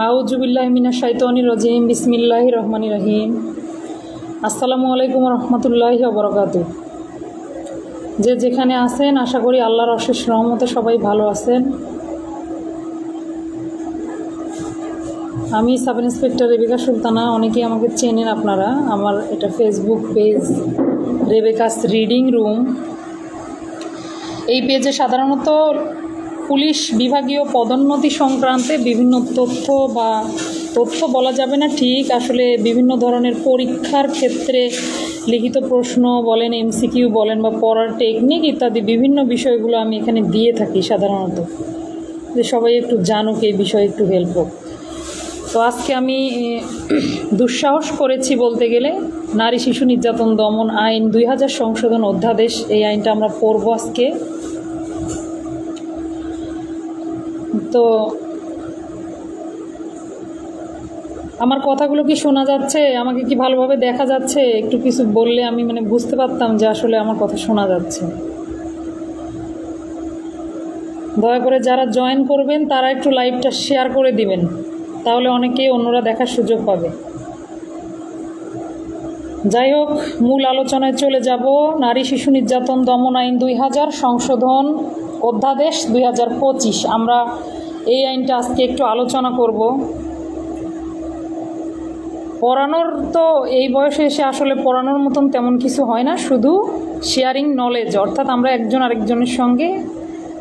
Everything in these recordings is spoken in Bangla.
আউযুবিল্লাহি মিনাশ শাইতানির রাজিম বিসমিল্লাহির রহমানির রহিম। আসসালামু আলাইকুম রহমতুল্লাহি ওয়া বারাকাতুহু। যে যেখানে আছেন আশা করি আল্লাহর অশেষ রহমতে সবাই ভালো আছেন। আমি সাব ইন্সপেক্টর রেবেকা সুলতানা, অনেকেই আমাকে চেনেন আপনারা। আমার এটা ফেসবুক পেজ রেবেকাস রিডিং রুম। এই পেজে সাধারণত পুলিশ বিভাগীয় পদোন্নতি সংক্রান্তে বিভিন্ন তথ্য বলা যাবে না ঠিক, আসলে বিভিন্ন ধরনের পরীক্ষার ক্ষেত্রে লিখিত প্রশ্ন বলেন, এমসিকিউ বলেন বা পড়ার টেকনিক ইত্যাদি বিভিন্ন বিষয়গুলো আমি এখানে দিয়ে থাকি সাধারণত, যে সবাই একটু জানুক, এই বিষয়ে একটু হেল্প হোক। তো আজকে আমি দুঃসাহস করেছি বলতে গেলে, নারী শিশু নির্যাতন দমন আইন 2000 সংশোধন অধ্যাদেশ, এই আইনটা আমরা পড়ব আজকে। তো আমার কথাগুলো কি শোনা যাচ্ছে? আমাকে কি ভালোভাবে দেখা যাচ্ছে? একটু কিছু বললে আমি বুঝতে পারতাম যে আসলে আমার কথা শোনা যাচ্ছে। দয়া করে যারা জয়েন করবেন তারা একটু লাইভটা শেয়ার করে দিবেন, তাহলে অন্যরা দেখার সুযোগ পাবে। যাই হোক, মূল আলোচনায় চলে যাব। নারী শিশু নির্যাতন দমন আইন 2000 সংশোধন অধ্যাদেশ 2025, আমরা এই আইনটা আজকে একটু আলোচনা করব। পড়ানোর তো এই বয়সে এসে আসলে পড়ানোর মতন তেমন কিছু হয় না, শুধু শেয়ারিং নলেজ, অর্থাৎ আমরা একজন আরেকজনের সঙ্গে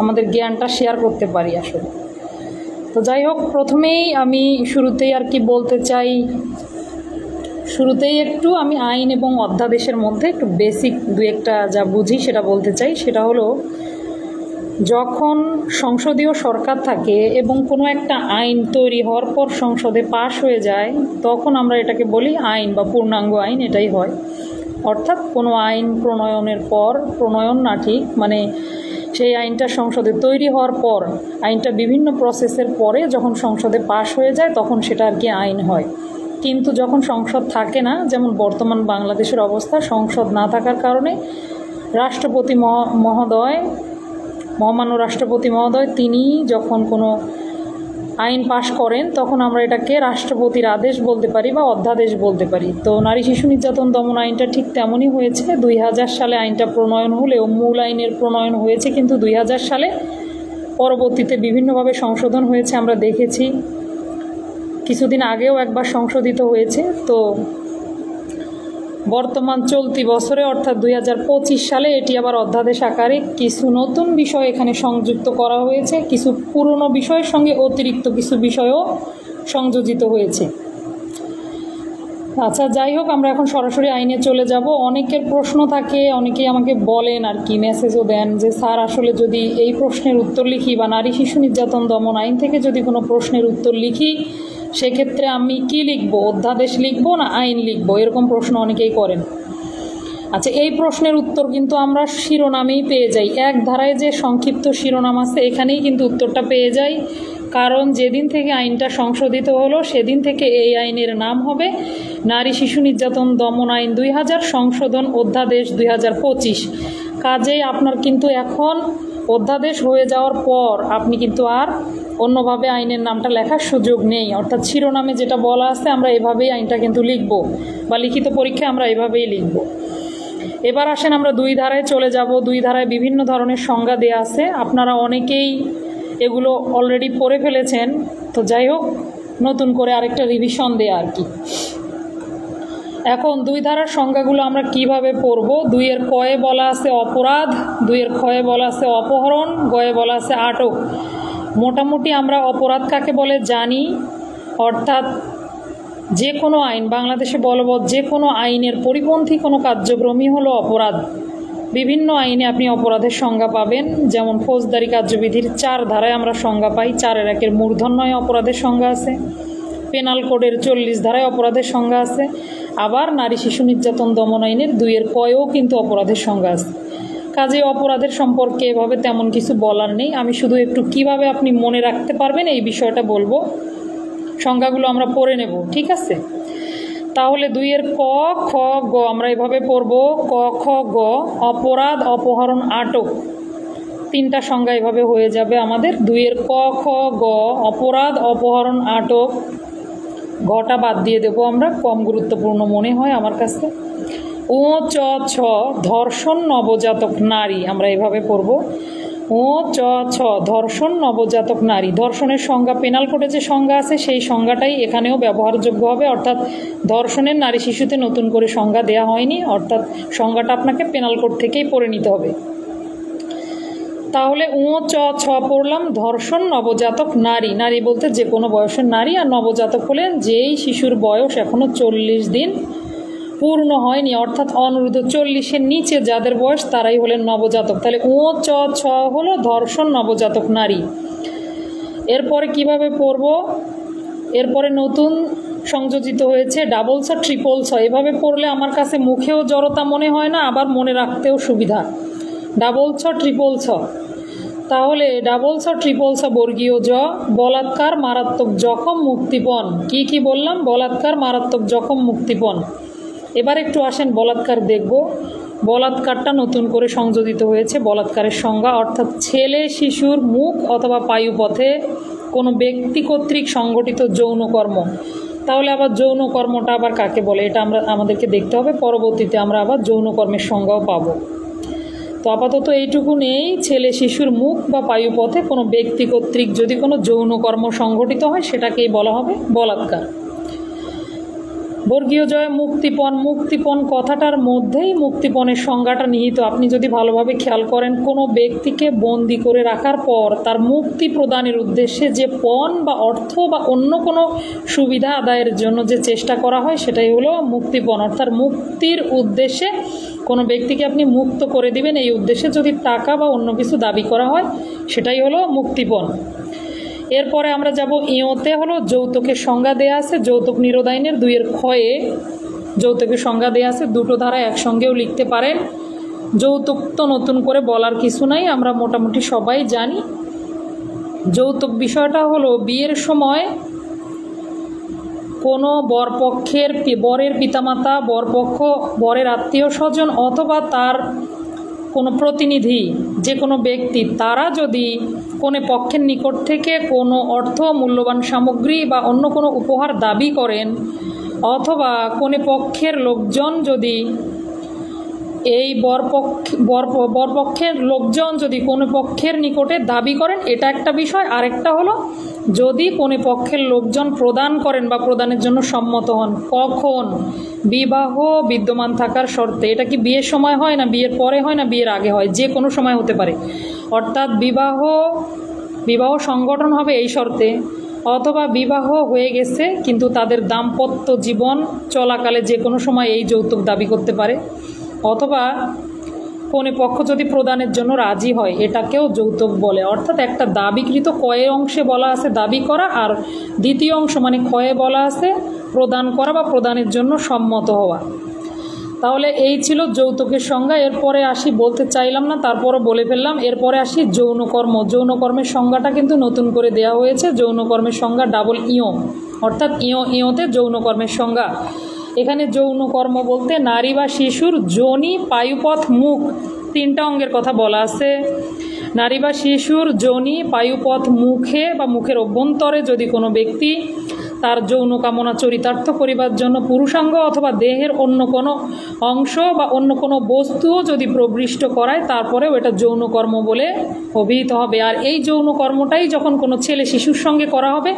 আমাদের জ্ঞানটা শেয়ার করতে পারি আসলে। তো যাই হোক, প্রথমেই আমি শুরুতেই বলতে চাই, একটু আমি আইন এবং অধ্যাদেশের মধ্যে একটু বেসিক দু একটা যা বুঝি সেটা বলতে চাই। সেটা হলো, যখন সংসদীয় সরকার থাকে এবং কোনো একটা আইন তৈরি হওয়ার পর সংসদে পাশ হয়ে যায়, তখন আমরা এটাকে বলি আইন বা পূর্ণাঙ্গ আইন, এটাই হয়। অর্থাৎ কোনো আইন প্রণয়নের পর, প্রণয়ন না ঠিক, সেই আইনটা সংসদে তৈরি হওয়ার পর, আইনটা বিভিন্ন প্রসেসের পরে যখন সংসদে পাশ হয়ে যায় তখন সেটা আইন হয়। কিন্তু যখন সংসদ থাকে না, যেমন বর্তমান বাংলাদেশের অবস্থা, সংসদ না থাকার কারণে রাষ্ট্রপতি মহামান্য রাষ্ট্রপতি মহোদয় তিনি যখন কোনো আইন পাশ করেন তখন আমরা এটাকে রাষ্ট্রপতির আদেশ বলতে পারি বা অধ্যাদেশ বলতে পারি। তো নারী শিশু নির্যাতন দমন আইনটা ঠিক তেমনই হয়েছে। 2000 সালে আইনটা প্রণয়ন হলেও মূল আইনের প্রণয়ন হয়েছে কিন্তু 2000 সালে, পরবর্তীতে বিভিন্নভাবে সংশোধন হয়েছে আমরা দেখেছি। কিছুদিন আগেও একবার সংশোধিত হয়েছে। তো বর্তমান চলতি বছরে অর্থাৎ 2025 সালে এটি আবার অধ্যাদেশ আকারে কিছু নতুন বিষয় এখানে সংযুক্ত করা হয়েছে, কিছু পুরনো বিষয়ের সঙ্গে অতিরিক্ত কিছু বিষয়ও সংযোজিত হয়েছে। আচ্ছা, যাই হোক, আমরা এখন সরাসরি আইনে চলে যাব। অনেকের প্রশ্ন থাকে, অনেকেই আমাকে বলেন মেসেজও দেন যে স্যার, আসলে যদি এই প্রশ্নের উত্তর লিখি বা নারী শিশু নির্যাতন দমন আইন থেকে যদি কোনো প্রশ্নের উত্তর লিখি, সেক্ষেত্রে আমি কি লিখবো, অধ্যাদেশ লিখবো না আইন লিখবো, এরকম প্রশ্ন অনেকেই করেন। আচ্ছা, এই প্রশ্নের উত্তর কিন্তু আমরা শিরোনামেই পেয়ে যাই। এক ধারায় যে সংক্ষিপ্ত শিরোনাম আছে এখানেই কিন্তু উত্তরটা পেয়ে যাই, কারণ যেদিন থেকে আইনটা সংশোধিত হলো সেদিন থেকে এই আইনের নাম হবে নারী শিশু নির্যাতন দমন আইন 2000 সংশোধন অধ্যাদেশ 2025। কাজেই আপনার কিন্তু এখন অধ্যাদেশ হয়ে যাওয়ার পর আপনি কিন্তু আর অন্যভাবে আইনের নামটা লেখার সুযোগ নেই। অর্থাৎ শিরোনামে যেটা বলা আছে আমরা এভাবেই আইনটা কিন্তু লিখব, বা লিখিত পরীক্ষায় আমরা এভাবেই লিখব। এবার আসেন আমরা দুই ধারায় চলে যাব। দুই ধারায় বিভিন্ন ধরনের সংজ্ঞা দেয়া আছে, আপনারা অনেকেই এগুলো অলরেডি পড়ে ফেলেছেন। তো যাই হোক, নতুন করে আরেকটা রিভিশন দেয়া আর কি। এখন দুই ধারার সংজ্ঞাগুলো আমরা কিভাবে পড়ব? 2-এর কয়ে বলা আছে অপরাধ, 2-এর খয়ে বলা আছে অপহরণ, গয়ে বলা আছে আটক। মোটামুটি আমরা অপরাধ কাকে বলে জানি, অর্থাৎ যে কোনো আইন, বাংলাদেশে বলবৎ যে কোনো আইনের পরিপন্থী কোনো কার্যক্রমই হলো অপরাধ। বিভিন্ন আইনে আপনি অপরাধের সংজ্ঞা পাবেন, যেমন ফৌজদারি কার্যবিধির 4 ধারায় আমরা সংজ্ঞা পাই। 4-এর মূর্ধন্যয় অপরাধের সংজ্ঞা আছে, পেনাল কোডের 40 ধারায় অপরাধের সংজ্ঞা আছে, আবার নারী শিশু নির্যাতন দমন আইনের 2-এর কয়েও কিন্তু অপরাধের সংজ্ঞা আছে। কাজে অপরাধের সম্পর্কে এভাবে তেমন কিছু বলার নেই, আমি শুধু একটু কিভাবে আপনি মনে রাখতে পারবেন এই বিষয়টা বলবো। সংজ্ঞাগুলো আমরা পড়ে নেব, ঠিক আছে? তাহলে 2-এর ক, খ, গ আমরা এভাবে পড়ব। ক, খ, গ, অপরাধ, অপহরণ, আটক। তিনটা সংজ্ঞা এভাবে হয়ে যাবে আমাদের। 2-এর ক, খ, গ অপরাধ, অপহরণ, আটক, ঘটা বাদ দিয়ে দেবো আমরা, কম গুরুত্বপূর্ণ মনে হয় আমার কাছে। ও, চ, ছ ধর্ষণ নবজাতক নারী, আমরা এভাবে পড়ব। ও, চ, ছ ধর্ষণ নবজাতক নারী। ধর্ষণের সংজ্ঞা পেনাল কোডে যে সংজ্ঞা আছে সেই সংজ্ঞাটাই এখানেও ব্যবহারযোগ্য হবে, অর্থাৎ ধর্ষণের নারী শিশুতে নতুন করে সংজ্ঞা দেওয়া হয়নি, অর্থাৎ সংজ্ঞাটা আপনাকে পেনাল কোড থেকেই পড়ে নিতে হবে। তাহলে ও, চ, ছ পড়লাম ধর্ষণ নবজাতক নারী। নারী বলতে যে কোনো বয়সের নারী, আর নবজাতক হলেন যেই শিশুর বয়স এখনও 40 দিন পূর্ণ হয়নি, অর্থাৎ অনূর্ধ্ব 40-এর নিচে যাদের বয়স তারাই হলেন নবজাতক। তাহলে ও, চ, ছ হলো ধর্ষণ নবজাতক নারী। এরপরে কিভাবে পড়ব? এরপরে নতুন সংযোজিত হয়েছে ডাবল ছ, ট্রিপল ছ। এভাবে পড়লে আমার কাছে মুখেও জড়তা মনে হয় না, আবার মনে রাখতেও সুবিধা। ডাবল ছ, ট্রিপল ছ। তাহলে ডাবল ছ, ট্রিপল ছ বর্গীয় জ, বলাৎকার, মারাত্মক জখম, মুক্তিপণ। কি কি বললাম? বলাৎকার, মারাত্মক জখম, মুক্তিপণ। এবার একটু আসেন বলাৎকার দেখব। বলাৎকারটা নতুন করে সংযোজিত হয়েছে। বলাৎকারের সংজ্ঞা, অর্থাৎ ছেলে শিশুর মুখ অথবা পায়ুপথে কোনো ব্যক্তি কর্তৃক সংগঠিত যৌনকর্ম। তাহলে আবার যৌনকর্মটা আবার কাকে বলে এটা আমাদেরকে দেখতে হবে, পরবর্তীতে আমরা আবার যৌনকর্মের সংজ্ঞাও পাবো। তো আপাতত এইটুকু নেই, ছেলে শিশুর মুখ বা পায়ুপথে কোনো ব্যক্তি কর্তৃক যদি কোনো যৌনকর্ম সংঘটিত হয় সেটাকেই বলা হবে বলাৎকার। বর্গীয় জয় মুক্তিপণ। মুক্তিপণ কথাটার মধ্যেই মুক্তিপণের সংজ্ঞাটা নিহিত। আপনি যদি ভালোভাবে খেয়াল করেন, কোনো ব্যক্তিকে বন্দি করে রাখার পর তার মুক্তি প্রদানের উদ্দেশ্যে যে পণ বা অর্থ বা অন্য কোনো সুবিধা আদায়ের জন্য যে চেষ্টা করা হয় সেটাই হলো মুক্তিপণ। অর্থাৎ মুক্তির উদ্দেশ্যে কোনো ব্যক্তিকে আপনি মুক্ত করে দিবেন, এই উদ্দেশ্যে যদি টাকা বা অন্য কিছু দাবি করা হয় সেটাই হলো মুক্তিপণ। এরপরে আমরা যাব ইয়তে, হলো যৌতুকের সংজ্ঞা দেয়া আছে যৌতুক নিরোধ আইনের 2-এর খয়ে যৌতুকের সংজ্ঞা দেয়া আছে। দুটো ধারা একসঙ্গেও লিখতে পারেন। যৌতুক তো নতুন করে বলার কিছু নাই, আমরা মোটামুটি সবাই জানি। যৌতুক বিষয়টা হলো বিয়ের সময় কোনো বরের পিতামাতা, বরপক্ষ, বরের আত্মীয় স্বজন অথবা তার কোনো প্রতিনিধি, যে কোনো ব্যক্তি, তারা যদি কোনো পক্ষের নিকট থেকে কোনো অর্থ, মূল্যবান সামগ্রী বা অন্য কোনো উপহার দাবি করেন, অথবা কোনো পক্ষের লোকজন যদি এই বরপক্ষের লোকজন যদি কোনো পক্ষের নিকটে দাবি করেন, এটা একটা বিষয়। আরেকটা হলো যদি কোনো পক্ষের লোকজন প্রদান করেন বা প্রদানের জন্য সম্মত হন। কখন? বিবাহ বিদ্যমান থাকার শর্তে। এটা কি বিয়ের সময় হয়, না বিয়ের পরে হয়, না বিয়ের আগে হয়? যে কোনো সময় হতে পারে। অর্থাৎ বিবাহ সংগঠন হবে এই শর্তে, অথবা বিবাহ হয়ে গেছে কিন্তু তাদের দাম্পত্য জীবন চলাকালে যে কোনো সময় এই যৌতুক দাবি করতে পারে, অথবা কোনো পক্ষ যদি প্রদানের জন্য রাজি হয়, এটাকেও যৌতুক বলে। অর্থাৎ একটা দাবিকৃত কয়ে অংশে বলা আছে দাবি করা, আর দ্বিতীয় অংশ মানে ক্ষয়ে বলা আছে প্রদান করা বা প্রদানের জন্য সম্মত হওয়া। তাহলে এই ছিল যৌতুকের সংজ্ঞা। এরপরে আসি, বলতে চাইলাম না তারপরও বলে ফেললাম, এরপরে আসি যৌনকর্ম। যৌনকর্মের সংজ্ঞাটা কিন্তু নতুন করে দেওয়া হয়েছে। যৌনকর্মের সংজ্ঞা ডাবল ইয়, অর্থাৎ ইয়তে যৌনকর্মের সংজ্ঞা। এখানে যৌনকর্ম বলতে নারী বা শিশুর যোনি, পায়ুপথ, মুখ, 3টা অঙ্গের কথা বলা আছে। নারী বা শিশুর যোনি, পায়ুপথ, মুখে বা মুখের অভ্যন্তরে যদি কোনো ব্যক্তি তার যৌন কামনা চরিতার্থ করিবার জন্য পুরুষাঙ্গ অথবা দেহের অন্য কোনো অংশ বা অন্য কোনো বস্তুও যদি প্রবিষ্ট করায়, তারপরেও এটা যৌনকর্ম বলে অভিহিত হবে। আর এই যৌনকর্মটাই যখন কোনো ছেলে শিশুর সঙ্গে করা হবে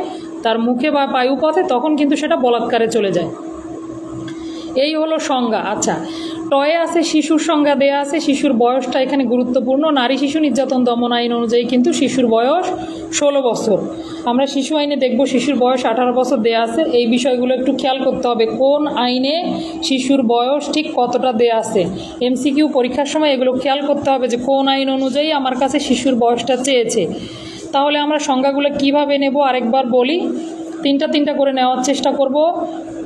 তার মুখে বা পায়ুপথে, তখন কিন্তু সেটা বলাৎকারে চলে যায়। এই হলো সংজ্ঞা। আচ্ছা, টয়ে আছে শিশুর সংজ্ঞা দেয়া আছে। শিশুর বয়সটা এখানে গুরুত্বপূর্ণ। নারী শিশু নির্যাতন দমন আইন অনুযায়ী কিন্তু শিশুর বয়স 16 বছর। আমরা শিশু আইনে দেখব শিশুর বয়স 18 বছর দেয়া আছে। এই বিষয়গুলো একটু খেয়াল করতে হবে, কোন আইনে শিশুর বয়স ঠিক কতটা দেয়া আছে। MCQ পরীক্ষার সময় এগুলো খেয়াল করতে হবে যে কোন আইন অনুযায়ী আমার কাছে শিশুর বয়সটা চেয়েছে। তাহলে আমরা সংজ্ঞাগুলো কিভাবে নেব আরেকবার বলি, 3টা করে নেওয়ার চেষ্টা করব।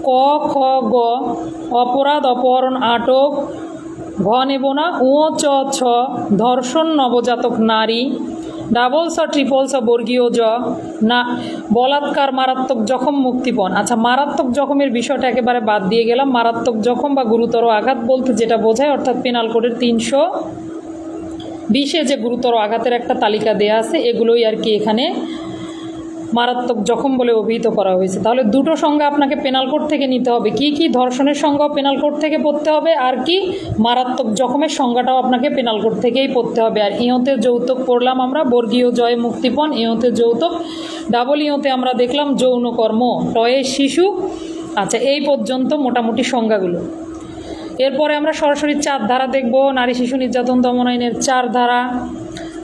ক, খ, গ অপরাধ, অপহরণ, আটক। ঘ নেব না। ও, চ, ছ ধর্ষণ নবজাতক নারী। ডাবল ছ, ট্রিপল ছ বর্গীয় জ, না বলাৎকার, মারাত্মক জখম, মুক্তিপণ। আচ্ছা, মারাত্মক জখমের বিষয়টা একেবারে বাদ দিয়ে গেলাম। মারাত্মক জখম বা গুরুতর আঘাত বলতে যেটা বোঝায়, অর্থাৎ পেনাল কোডের 20-এ যে গুরুতর আঘাতের একটা তালিকা দেয়া আছে এগুলোই আর কি এখানে মারাত্মক জখম বলে অভিহিত করা হয়েছে। তাহলে দুটো সংজ্ঞা আপনাকে পেনাল কোড থেকে নিতে হবে। কি কি? ধর্ষণের সংজ্ঞাও পেনাল কোড থেকে পড়তে হবে, আর কি মারাত্মক জখমের সংজ্ঞাটাও আপনাকে পেনাল কোড থেকেই পড়তে হবে। আর ইয়তে যৌতুক পড়লাম আমরা, বর্গীয় জয়ে মুক্তিপণ, ইয়তে যৌতুক, ডাবল ইয়তে আমরা দেখলাম যৌনকর্ম, টয়ে শিশু। আচ্ছা, এই পর্যন্ত মোটামুটি সংজ্ঞাগুলো। এরপরে আমরা সরাসরি 4 ধারা দেখব। নারী শিশু নির্যাতন দমন আইনের 4 ধারা।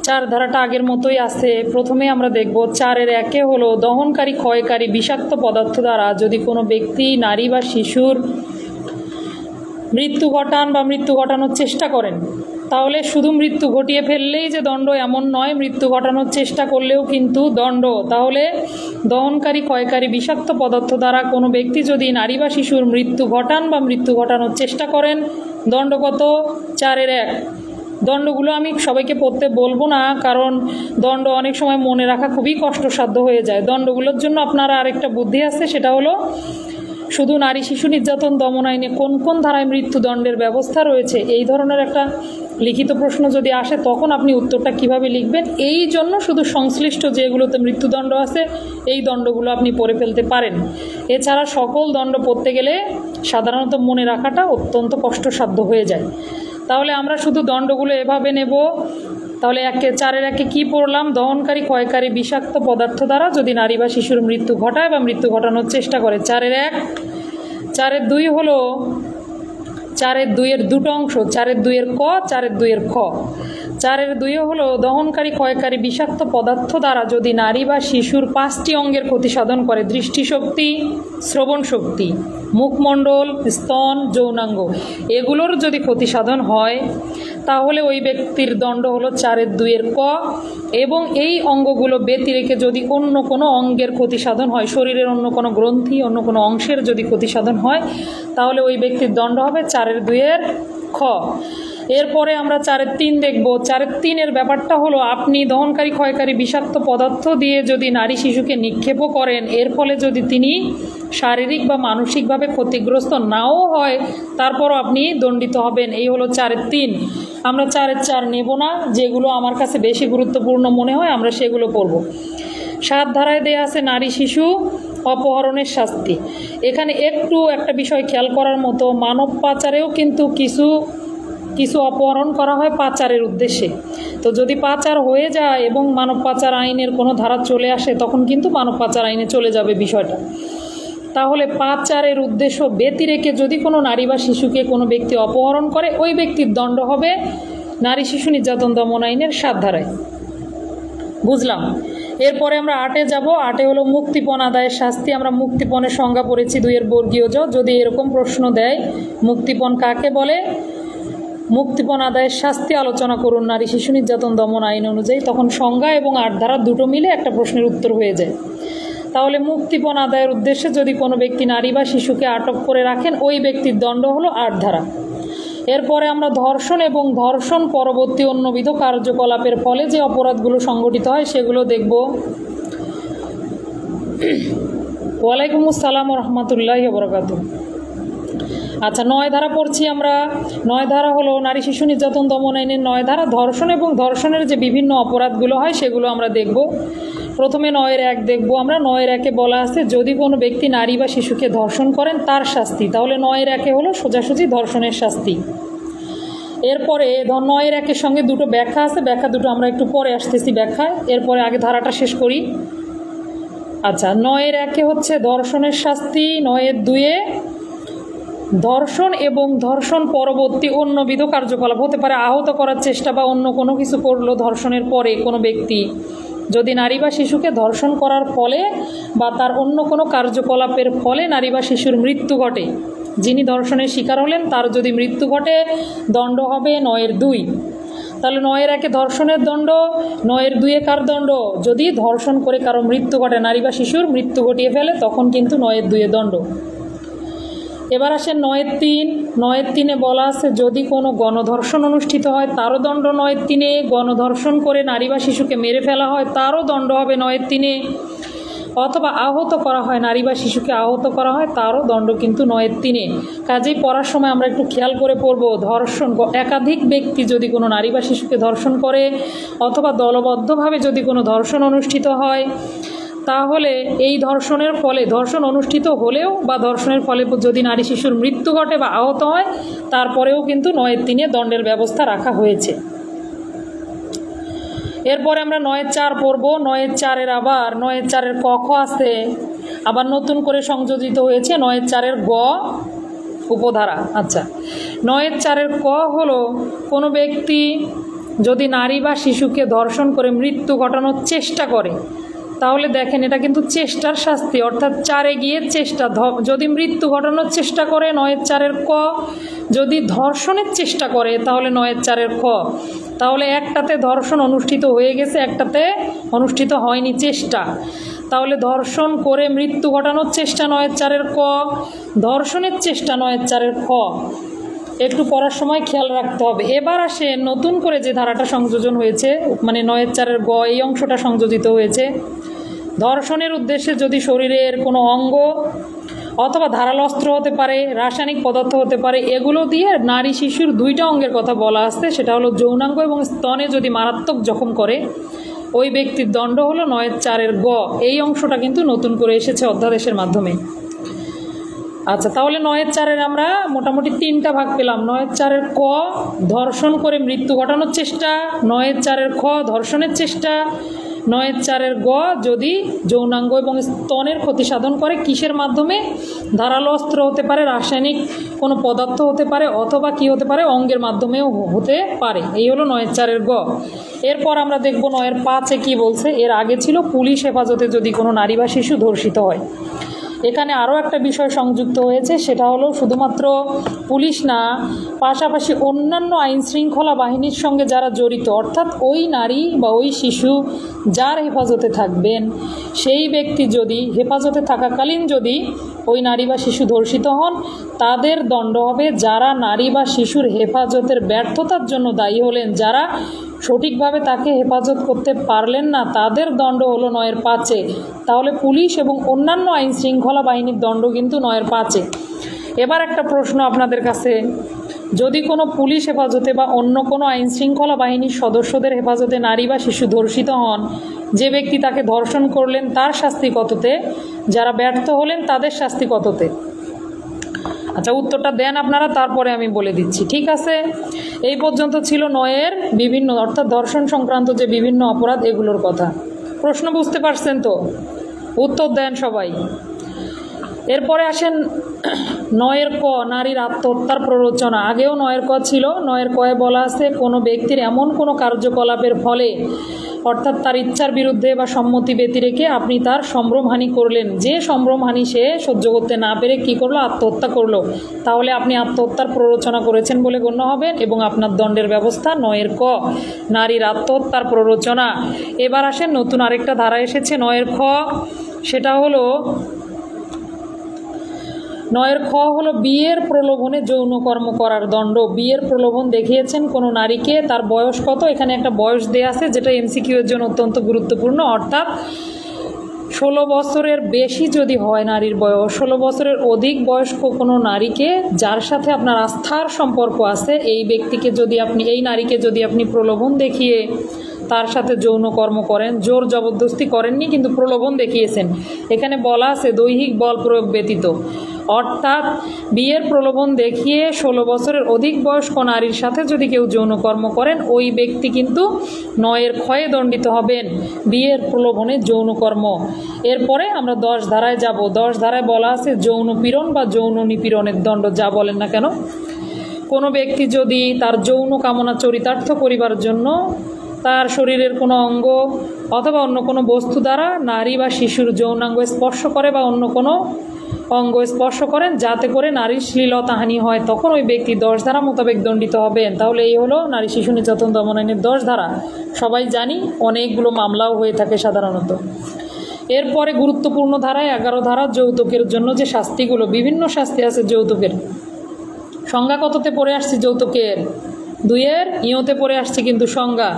4 ধারাটা আগের মতোই আছে। প্রথমে আমরা দেখব 4-এর 1-এ হলো দহনকারী ক্ষয়কারী বিষাক্ত পদার্থ দ্বারা যদি কোনো ব্যক্তি নারী বা শিশুর মৃত্যু ঘটান বা মৃত্যু ঘটানোর চেষ্টা করেন, তাহলে শুধু মৃত্যু ঘটিয়ে ফেললেই যে দণ্ড এমন নয়, মৃত্যু ঘটানোর চেষ্টা করলেও কিন্তু দণ্ড। তাহলে দহনকারী ক্ষয়কারী বিষাক্ত পদার্থ দ্বারা কোনো ব্যক্তি যদি নারী বা শিশুর মৃত্যু ঘটান বা মৃত্যু ঘটানোর চেষ্টা করেন, দণ্ড কত? 4-এর 1। দণ্ডগুলো আমি সবাইকে পড়তে বলবো না, কারণ দণ্ড অনেক সময় মনে রাখা খুবই কষ্টসাধ্য হয়ে যায়। দণ্ডগুলোর জন্য আপনারা আরেকটা বুদ্ধি আছে, সেটা হলো শুধু নারী শিশু নির্যাতন দমন আইনে কোন কোন ধারায় মৃত্যুদণ্ডের ব্যবস্থা রয়েছে, এই ধরনের একটা লিখিত প্রশ্ন যদি আসে তখন আপনি উত্তরটা কিভাবে লিখবেন, এই জন্য শুধু সংশ্লিষ্ট যেগুলোতে মৃত্যুদণ্ড আছে এই দণ্ডগুলো আপনি পড়ে ফেলতে পারেন। এছাড়া সকল দণ্ড পড়তে গেলে সাধারণত মনে রাখাটা অত্যন্ত কষ্টসাধ্য হয়ে যায়। তাহলে আমরা শুধু দণ্ডগুলো এভাবে নেব। তাহলে 4-এর 1-এ কী পড়লাম? দহনকারী ক্ষয়কারী বিষাক্ত পদার্থ দ্বারা যদি নারী বা শিশুর মৃত্যু ঘটায় বা মৃত্যু ঘটানোর চেষ্টা করে, 4-এর 1। 4-এর 2 হলো 4-এর 2-এর দুটো অংশ, 4-এর 2-এর ক, 4-এর 2-এর খ। 4-এর 2-এ হলো দহনকারী ক্ষয়কারী বিষাক্ত পদার্থ দ্বারা যদি নারী বা শিশুর 5টি অঙ্গের ক্ষতি সাধন করে, দৃষ্টিশক্তি, শ্রবণ শক্তি, মুখমণ্ডল, স্তন, যৌনাঙ্গ, এগুলোর যদি ক্ষতি সাধন হয় তাহলে ওই ব্যক্তির দণ্ড হলো 4-এর 2-এর ক। এবং এই অঙ্গগুলো ব্যতি রেখে যদি অন্য কোনো অঙ্গের ক্ষতি সাধন হয়, শরীরের অন্য কোনো গ্রন্থি, অন্য কোনো অংশের যদি ক্ষতি সাধন হয়, তাহলে ওই ব্যক্তির দণ্ড হবে 4-এর 2-এর খ। এরপরে আমরা 4-এর 3 দেখব। 4-এর 3-এর ব্যাপারটা হলো আপনি দহনকারী ক্ষয়কারী বিষাক্ত পদার্থ দিয়ে যদি নারী শিশুকে নিক্ষেপও করেন, এর ফলে যদি তিনি শারীরিক বা মানসিকভাবে ক্ষতিগ্রস্ত নাও হয়, তারপরও আপনি দণ্ডিত হবেন। এই হলো 4-এর 3। আমরা 4-এর 4 নেব না, যেগুলো আমার কাছে বেশি গুরুত্বপূর্ণ মনে হয় আমরা সেগুলো পড়ব। 7 ধারায় দেয়া আছে নারী শিশু অপহরণের শাস্তি। এখানে একটু একটা বিষয় খেয়াল করার মতো, মানব পাচারেও কিন্তু কিছু অপহরণ করা হয় পাচারের উদ্দেশ্যে। তো যদি পাচার হয়ে যায় এবং মানব পাচার আইনের কোনো ধারা চলে আসে, তখন কিন্তু মানব পাচার আইনে চলে যাবে বিষয়টা। তাহলে পাচারের উদ্দেশ্য ব্যতি রেখে যদি কোনো নারী বা শিশুকে কোনো ব্যক্তি অপহরণ করে, ওই ব্যক্তির দণ্ড হবে নারী শিশু নির্যাতন দমন আইনের 7 ধারায়। বুঝলাম। এরপরে আমরা 8-এ যাব। 8-এ হলো মুক্তিপণ আদায়ের শাস্তি। আমরা মুক্তিপণের সংজ্ঞা পড়েছি 2-এর বর্গীয় জ। যদি এরকম প্রশ্ন দেয় মুক্তিপণ কাকে বলে, মুক্তিপণ আদায়ের শাস্তি আলোচনা করুন নারী শিশু নির্যাতন দমন আইন অনুযায়ী, তখন সংজ্ঞা এবং 8 ধারা দুটো মিলে একটা প্রশ্নের উত্তর হয়ে যায়। তাহলে মুক্তিপণ আদায়ের উদ্দেশ্যে যদি কোনো ব্যক্তি নারী বা শিশুকে আটক করে রাখেন, ওই ব্যক্তির দণ্ড হলো 8 ধারা। এরপরে আমরা ধর্ষণ এবং ধর্ষণ পরবর্তী অন্যবিধ কার্যকলাপের ফলে যে অপরাধগুলো সংঘটিত হয় সেগুলো দেখব। ওয়ালাইকুম আসসালাম রহমতুল্লাহি ওয়া বারাকাতুহু। আচ্ছা, 9 ধারা পড়ছি আমরা। 9 ধারা হলো নারী শিশু নির্যাতন দমন আইনের 9 ধারা। ধর্ষণ এবং ধর্ষণের যে বিভিন্ন অপরাধগুলো হয় সেগুলো আমরা দেখব। প্রথমে 9-এর 1 দেখব আমরা। 9-এর 1-এ বলা আছে যদি কোনো ব্যক্তি নারী বা শিশুকে ধর্ষণ করেন তার শাস্তি। তাহলে 9-এর 1-এ হলো সোজাসুজি ধর্ষণের শাস্তি। এরপরে 9-এর 1-এর সঙ্গে দুটো ব্যাখ্যা আছে, ব্যাখ্যা দুটো আমরা একটু পরে আসতেছি ব্যাখ্যায়। এরপরে আগে ধারাটা শেষ করি। আচ্ছা, 9-এর 1-এ হচ্ছে ধর্ষণের শাস্তি। 9-এর 2-এ ধর্ষণ এবং ধর্ষণ পরবর্তী অন্যবিধ কার্যকলাপ হতে পারে আহত করার চেষ্টা বা অন্য কোনো কিছু করলো ধর্ষণের পরে কোনো ব্যক্তি, যদি নারী বা শিশুকে ধর্ষণ করার ফলে বা তার অন্য কোনো কার্যকলাপের ফলে নারী বা শিশুর মৃত্যু ঘটে, যিনি ধর্ষণের শিকার হলেন তার যদি মৃত্যু ঘটে, দণ্ড হবে 9-এর 2। তাহলে 9-এর 1-এ ধর্ষণের দণ্ড, 9-এর 2-এ কার দণ্ড? যদি ধর্ষণ করে কারো মৃত্যু ঘটে, নারী বা শিশুর মৃত্যু ঘটিয়ে ফেলে, তখন কিন্তু 9-এর 2-এ দণ্ড। এবার আসেন 9-এর 3। 9-এর 3-এ বলা আছে যদি কোনো গণধর্ষণ অনুষ্ঠিত হয় তারও দণ্ড 9-এর 3-এ। গণধর্ষণ করে নারী বা শিশুকে মেরে ফেলা হয় তারও দণ্ড হবে 9-এর 3-এ। অথবা আহত করা হয়, নারী বা শিশুকে আহত করা হয়, তারও দণ্ড কিন্তু 9/3। কাজেই পড়ার সময় আমরা একটু খেয়াল করে পড়ব। ধর্ষণ, একাধিক ব্যক্তি যদি কোনো নারী বা শিশুকে ধর্ষণ করে অথবা দলবদ্ধভাবে যদি কোনো ধর্ষণ অনুষ্ঠিত হয়, তাহলে এই ধর্ষণের ফলে, ধর্ষণ অনুষ্ঠিত হলেও বা ধর্ষণের ফলে যদি নারী শিশুর মৃত্যু ঘটে বা আহত হয়, তারপরেও কিন্তু 9/3 দণ্ডের ব্যবস্থা রাখা হয়েছে। এরপরে আমরা 9/4 পড়ব। 9/4 আবার 9/4 ক খ আছে, আবার নতুন করে সংযোজিত হয়েছে 9/4 গ উপধারা। আচ্ছা, 9/4 ক হলো কোনো ব্যক্তি যদি নারী বা শিশুকে ধর্ষণ করে মৃত্যু ঘটানোর চেষ্টা করে, তাহলে দেখেন এটা কিন্তু চেষ্টার শাস্তি, অর্থাৎ 4-এ গিয়ে চেষ্টা। যদি মৃত্যু ঘটানোর চেষ্টা করে 9/4 ক, যদি ধর্ষণের চেষ্টা করে তাহলে 9/4 খ। তাহলে একটাতে ধর্ষণ অনুষ্ঠিত হয়ে গেছে, একটাতে অনুষ্ঠিত হয়নি চেষ্টা। তাহলে ধর্ষণ করে মৃত্যু ঘটানোর চেষ্টা 9/4 ক, ধর্ষণের চেষ্টা 9/4 খ। একটু পড়ার সময় খেয়াল রাখতে হবে। এবার আসে নতুন করে যে ধারাটা সংযোজন হয়েছে, মানে 9/4 গ এই অংশটা সংযোজিত হয়েছে। ধর্ষণের উদ্দেশ্যে যদি শরীরের কোনো অঙ্গ অথবা ধারালো অস্ত্র হতে পারে, রাসায়নিক পদার্থ হতে পারে, এগুলো দিয়ে নারী শিশুর 2টা অঙ্গের কথা বলা আসছে, সেটা হলো যৌনাঙ্গ এবং স্তনে যদি মারাত্মক জখম করে, ওই ব্যক্তির দণ্ড হলো 9/4 গ। এই অংশটা কিন্তু নতুন করে এসেছে অধ্যাদেশের মাধ্যমে। আচ্ছা, তাহলে 9/4 আমরা মোটামুটি 3টা ভাগ পেলাম। 9/4 ক ধর্ষণ করে মৃত্যু ঘটানোর চেষ্টা, 9/4 খ ধর্ষণের চেষ্টা, 9/4 গ যদি যৌনাঙ্গ এবং স্তনের ক্ষতি সাধন করে, কিসের মাধ্যমে? ধারালো অস্ত্র হতে পারে, রাসায়নিক কোনো পদার্থ হতে পারে, অথবা কি হতে পারে, অঙ্গের মাধ্যমেও হতে পারে। এই হলো 9/4 গ। এরপর আমরা দেখব 9/5 কি বলছে। এর আগে ছিল পুলিশ হেফাজতে যদি কোনো নারী বা শিশু ধর্ষিত হয়। এখানে আরও একটা বিষয় সংযুক্ত হয়েছে, সেটা হলো শুধুমাত্র পুলিশ না, পাশাপাশি অন্যান্য আইন শৃঙ্খলা বাহিনীর সঙ্গে যারা জড়িত, অর্থাৎ ওই নারী বা ওই শিশু যার হেফাজতে থাকবেন, সেই ব্যক্তি যদি হেফাজতে থাকাকালীন যদি ওই নারী বা শিশু ধর্ষিত হন, তাদের দণ্ড হবে যারা নারী বা শিশুর হেফাজতের ব্যর্থতার জন্য দায়ী হলেন, যারা সঠিকভাবে তাকে হেফাজত করতে পারলেন না, তাদের দণ্ড হলো 9/5। তাহলে পুলিশ এবং অন্যান্য আইন শৃঙ্খলা বাহিনীর দণ্ড কিন্তু 9/5। এবার একটা প্রশ্ন আপনাদের কাছে, যদি কোনো পুলিশ হেফাজতে বা অন্য কোনো আইন শৃঙ্খলা বাহিনীর সদস্যদের হেফাজতে নারী বা শিশু ধর্ষিত হন, যে ব্যক্তি তাকে ধর্ষণ করলেন তার শাস্তি কততে, যারা ব্যর্থ হলেন তাদের শাস্তি কততে? আচ্ছা, উত্তরটা দেন আপনারা, তারপরে আমি বলে দিচ্ছি, ঠিক আছে? এই পর্যন্ত ছিল 9-এর বিভিন্ন, অর্থাৎ ধর্ষণ সংক্রান্ত যে বিভিন্ন অপরাধ, এগুলোর কথা। প্রশ্ন বুঝতে পারছেন তো? উত্তর দেন সবাই। এরপরে আসেন 9-এর ক, নারীর আত্মহত্যার প্ররোচনা। আগেও 9-এর ক ছিল। 9-এর কয়ে বলা আছে, কোনো ব্যক্তির এমন কোনো কার্যকলাপের ফলে, অর্থাৎ তার ইচ্ছার বিরুদ্ধে বা সম্মতি ব্যতি রেখে আপনি তার সম্ভ্রমহানি করলেন, যে সম্ভ্রমহানি সে সহ্য করতে না পেরে কী করলো, আত্মহত্যা করলো, তাহলে আপনি আত্মহত্যার প্ররোচনা করেছেন বলে গণ্য হবেন এবং আপনার দণ্ডের ব্যবস্থা 9-এর ক, নারীর আত্মহত্যার প্ররোচনা। এবার আসেন নতুন আরেকটা ধারা এসেছে 9-এর খ, সেটা হলো 9-এর খ হলো বিয়ের প্রলোভনে যৌনকর্ম করার দণ্ড। বিয়ের প্রলোভন দেখিয়েছেন কোনো নারীকে, তার বয়স কত, এখানে একটা বয়স দেয়া আছে যেটা MCQ এর জন্য অত্যন্ত গুরুত্বপূর্ণ, অর্থাৎ 16 বছরের বেশি যদি হয় নারীর বয়স, 16 বছরের অধিক বয়স্ক কোনো নারীকে, যার সাথে আপনার আস্থার সম্পর্ক আছে, এই ব্যক্তিকে যদি আপনি, এই নারীকে যদি আপনি প্রলোভন দেখিয়ে তার সাথে যৌনকর্ম করেন, জোর জবরদস্তি করেননি কিন্তু প্রলোভন দেখিয়েছেন, এখানে বলা আছে দৈহিক বল প্রয়োগ ব্যতীত, অর্থাৎ বিয়ের প্রলোভন দেখিয়ে 16 বছরের অধিক বয়স্ক নারীর সাথে যদি কেউ যৌনকর্ম করেন, ওই ব্যক্তি কিন্তু 9-এর ক্ষয়ে দণ্ডিত হবেন, বিয়ের প্রলোভনে যৌনকর্ম। এরপরে আমরা 10 ধারায় যাব। 10 ধারায় বলা আছে যৌন পীড়ন বা যৌন নিপীড়নের দণ্ড। যা বলেন না কেন, কোনো ব্যক্তি যদি তার যৌন কামনা চরিতার্থ করিবার জন্য তার শরীরের কোনো অঙ্গ অথবা অন্য কোনো বস্তু দ্বারা নারী বা শিশুর যৌনাঙ্গ স্পর্শ করে বা অন্য কোনো অঙ্গ স্পর্শ করেন, যাতে করে নারীর শ্লীলতাহানি হয়, তখন ওই ব্যক্তি 10 ধারা মোতাবেক দণ্ডিত হবেন। তাহলে এই হলো নারী শিশু নির্যাতন দমন আইনের 10 ধারা। সবাই জানি, অনেকগুলো মামলাও হয়ে থাকে সাধারণত। এরপরে গুরুত্বপূর্ণ ধারায় 11 ধারা, যৌতুকের জন্য যে শাস্তিগুলো, বিভিন্ন শাস্তি আছে যৌতুকের। সংজ্ঞা কততে পড়ে আসছি যৌতুকের? 2-এর ইঁতে পড়ে আসছে কিন্তু সংজ্ঞা।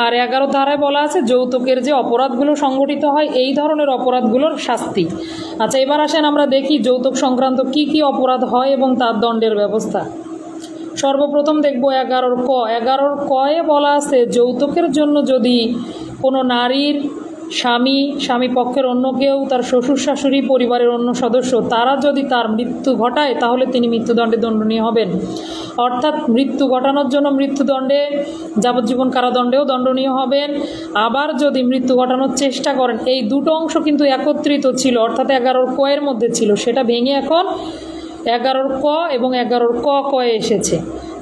আর 11 ধারায় বলা আছে যৌতুকের যে অপরাধগুলো সংগঠিত হয় এই ধরনের অপরাধগুলোর শাস্তি। আচ্ছা, এবার আসেন আমরা দেখি যৌতুক সংক্রান্ত কি কি অপরাধ হয় এবং তার দণ্ডের ব্যবস্থা। সর্বপ্রথম দেখব 11 ক। 11 কয়ে বলা আছে যৌতুকের জন্য যদি কোনো নারীর স্বামী পক্ষের অন্য কেউ, তার শ্বশুর শাশুড়ি, পরিবারের অন্য সদস্য, তারা যদি তার মৃত্যু ঘটায় তাহলে তিনি মৃত্যুদণ্ডে দণ্ডনীয় হবেন। অর্থাৎ মৃত্যু ঘটানোর জন্য মৃত্যুদণ্ডে, যাবজ্জীবন কারাদণ্ডেও দণ্ডনীয় হবেন। আবার যদি মৃত্যু ঘটানোর চেষ্টা করেন, এই দুটো অংশ কিন্তু একত্রিত ছিল, অর্থাৎ 11 ক এর মধ্যে ছিল, সেটা ভেঙে এখন 11 ক এবং 11 ক কয়ে এসেছে।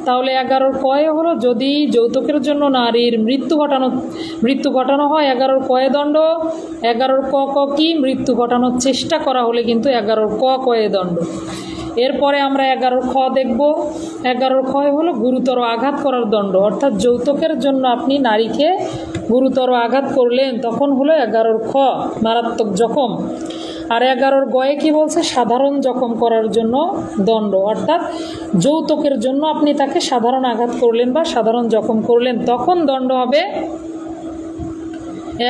তাহলে 11 কয়ে হলো যদি যৌতুকের জন্য নারীর মৃত্যু ঘটানো হয় 11 কয়ে দণ্ড। 11 ক কি মৃত্যু ঘটানোর চেষ্টা করা হলে কিন্তু 11 ক কয়ে দণ্ড। এরপরে আমরা 11 খ দেখব। 11 খ হলো গুরুতর আঘাত করার দণ্ড, অর্থাৎ যৌতুকের জন্য আপনি নারীকে গুরুতর আঘাত করলেন, তখন হলো 11 খ মারাত্মক জখম। আর 11 গয়ে কি বলছে? সাধারণ জখম করার জন্য দণ্ড, অর্থাৎ যৌতুকের জন্য আপনি তাকে সাধারণ আঘাত করলেন বা সাধারণ জখম করলেন, তখন দণ্ড হবে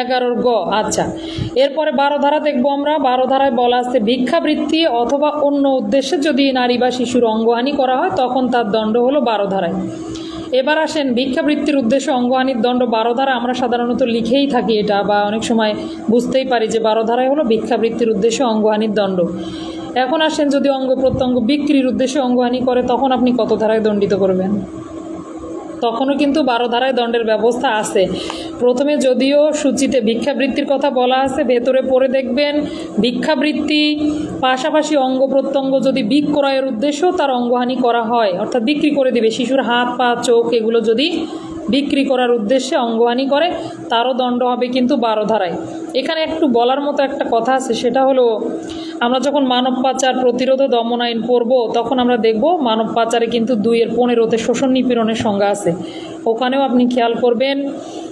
11 গ। আচ্ছা, এরপরে 12 ধারা দেখব আমরা। 12 ধারায় বলা আছে ভিক্ষাবৃত্তি অথবা অন্য উদ্দেশ্যে যদি নারী বা শিশুর অঙ্গহানি করা হয় তখন তার দণ্ড হলো 12 ধারায়। এবার আসেন ভিক্ষাবৃত্তির উদ্দেশ্যে অঙ্গহানির দণ্ড 12 ধারা আমরা সাধারণত লিখেই থাকি এটা, বা অনেক সময় বুঝতেই পারি যে 12 ধারায় হলো ভিক্ষাবৃত্তির উদ্দেশ্যে অঙ্গহানির দণ্ড। এখন আসেন যদি অঙ্গ প্রত্যঙ্গ বিক্রির উদ্দেশ্যে অঙ্গহানি করে তখন আপনি কত ধারায় দণ্ডিত করবেন? তখনও কিন্তু 12 ধারায় দণ্ডের ব্যবস্থা আছে। প্রথমে যদিও সূচিতে ভিক্ষাবৃত্তির কথা বলা আছে, ভেতরে পড়ে দেখবেন ভিক্ষাবৃত্তি পাশাপাশি অঙ্গ প্রত্যঙ্গ যদি বিক্রয়ের উদ্দেশ্যেও তার অঙ্গহানি করা হয়, অর্থাৎ বিক্রি করে দিবে, শিশুর হাত পা চোখ এগুলো যদি বিক্রি করার উদ্দেশ্যে অঙ্গহানি করে তারও দণ্ড হবে কিন্তু 12 ধারায়। এখানে একটু বলার মতো একটা কথা আছে, সেটা হলো আমরা যখন মানব পাচার প্রতিরোধ ও দমন আইন পড়ব তখন আমরা দেখব মানব পাচারে কিন্তু 2-15 শোষণ নিপীড়নের সংজ্ঞা আছে। ওখানেও আপনি খেয়াল করবেন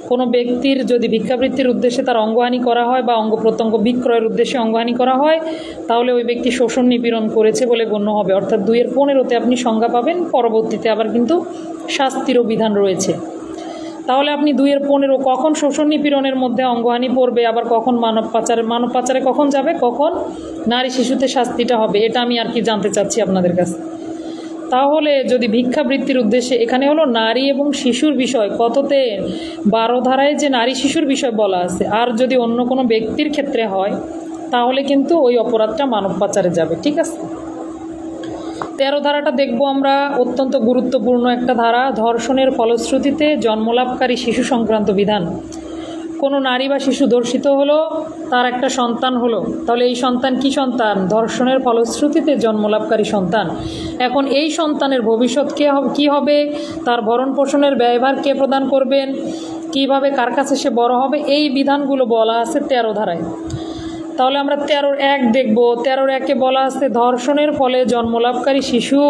কোনো ব্যক্তির যদি ভিক্ষাবৃত্তির উদ্দেশ্যে তার অঙ্গহানি করা হয় বা অঙ্গ প্রত্যঙ্গ বিক্রয়ের উদ্দেশ্যে অঙ্গহানি করা হয় তাহলে ওই ব্যক্তি শোষণ নিপীড়ন করেছে বলে গণ্য হবে, অর্থাৎ 2-15 আপনি সংজ্ঞা পাবেন। পরবর্তীতে আবার কিন্তু শাস্তিরও বিধান রয়েছে। তাহলে আপনি 2-15 কখন শোষণ নিপীড়নের মধ্যে অঙ্গহানি পড়বে, আবার কখন মানব পাচারে কখন যাবে, কখন নারী শিশুতে শাস্তিটা হবে, এটা আমি আর কি জানতে চাচ্ছি আপনাদের কাছে। তাহলে যদি ভিক্ষাবৃত্তির উদ্দেশ্যে, এখানে হলো নারী এবং শিশুর বিষয়, কততে 12 ধারায় যে নারী শিশুর বিষয় বলা আছে, আর যদি অন্য কোনো ব্যক্তির ক্ষেত্রে হয় তাহলে কিন্তু ওই অপরাধটা মানব পাচারে যাবে। ঠিক আছে, 13 ধারাটা দেখব আমরা, অত্যন্ত গুরুত্বপূর্ণ একটা ধারা। ধর্ষণের ফলশ্রুতিতে জন্মলাভকারী শিশু সংক্রান্ত বিধান। কোনো নারী বা শিশু ধর্ষিত হলো, তার একটা সন্তান হলো, তাহলে এই সন্তান কি সন্তান? ধর্ষণের ফলশ্রুতিতে জন্মলাভকারী সন্তান। এখন এই সন্তানের ভবিষ্যৎ কী হবে, তার ভরণ পোষণের ব্যয়ভার কে প্রদান করবেন, কিভাবে কার কাছে সে বড় হবে, এই বিধানগুলো বলা আছে 13 ধারায়। তাহলে আমরা 13-1 দেখব। 13-1-এ বলা আছে ধর্ষণের ফলে জন্মলাভকারী শিশু।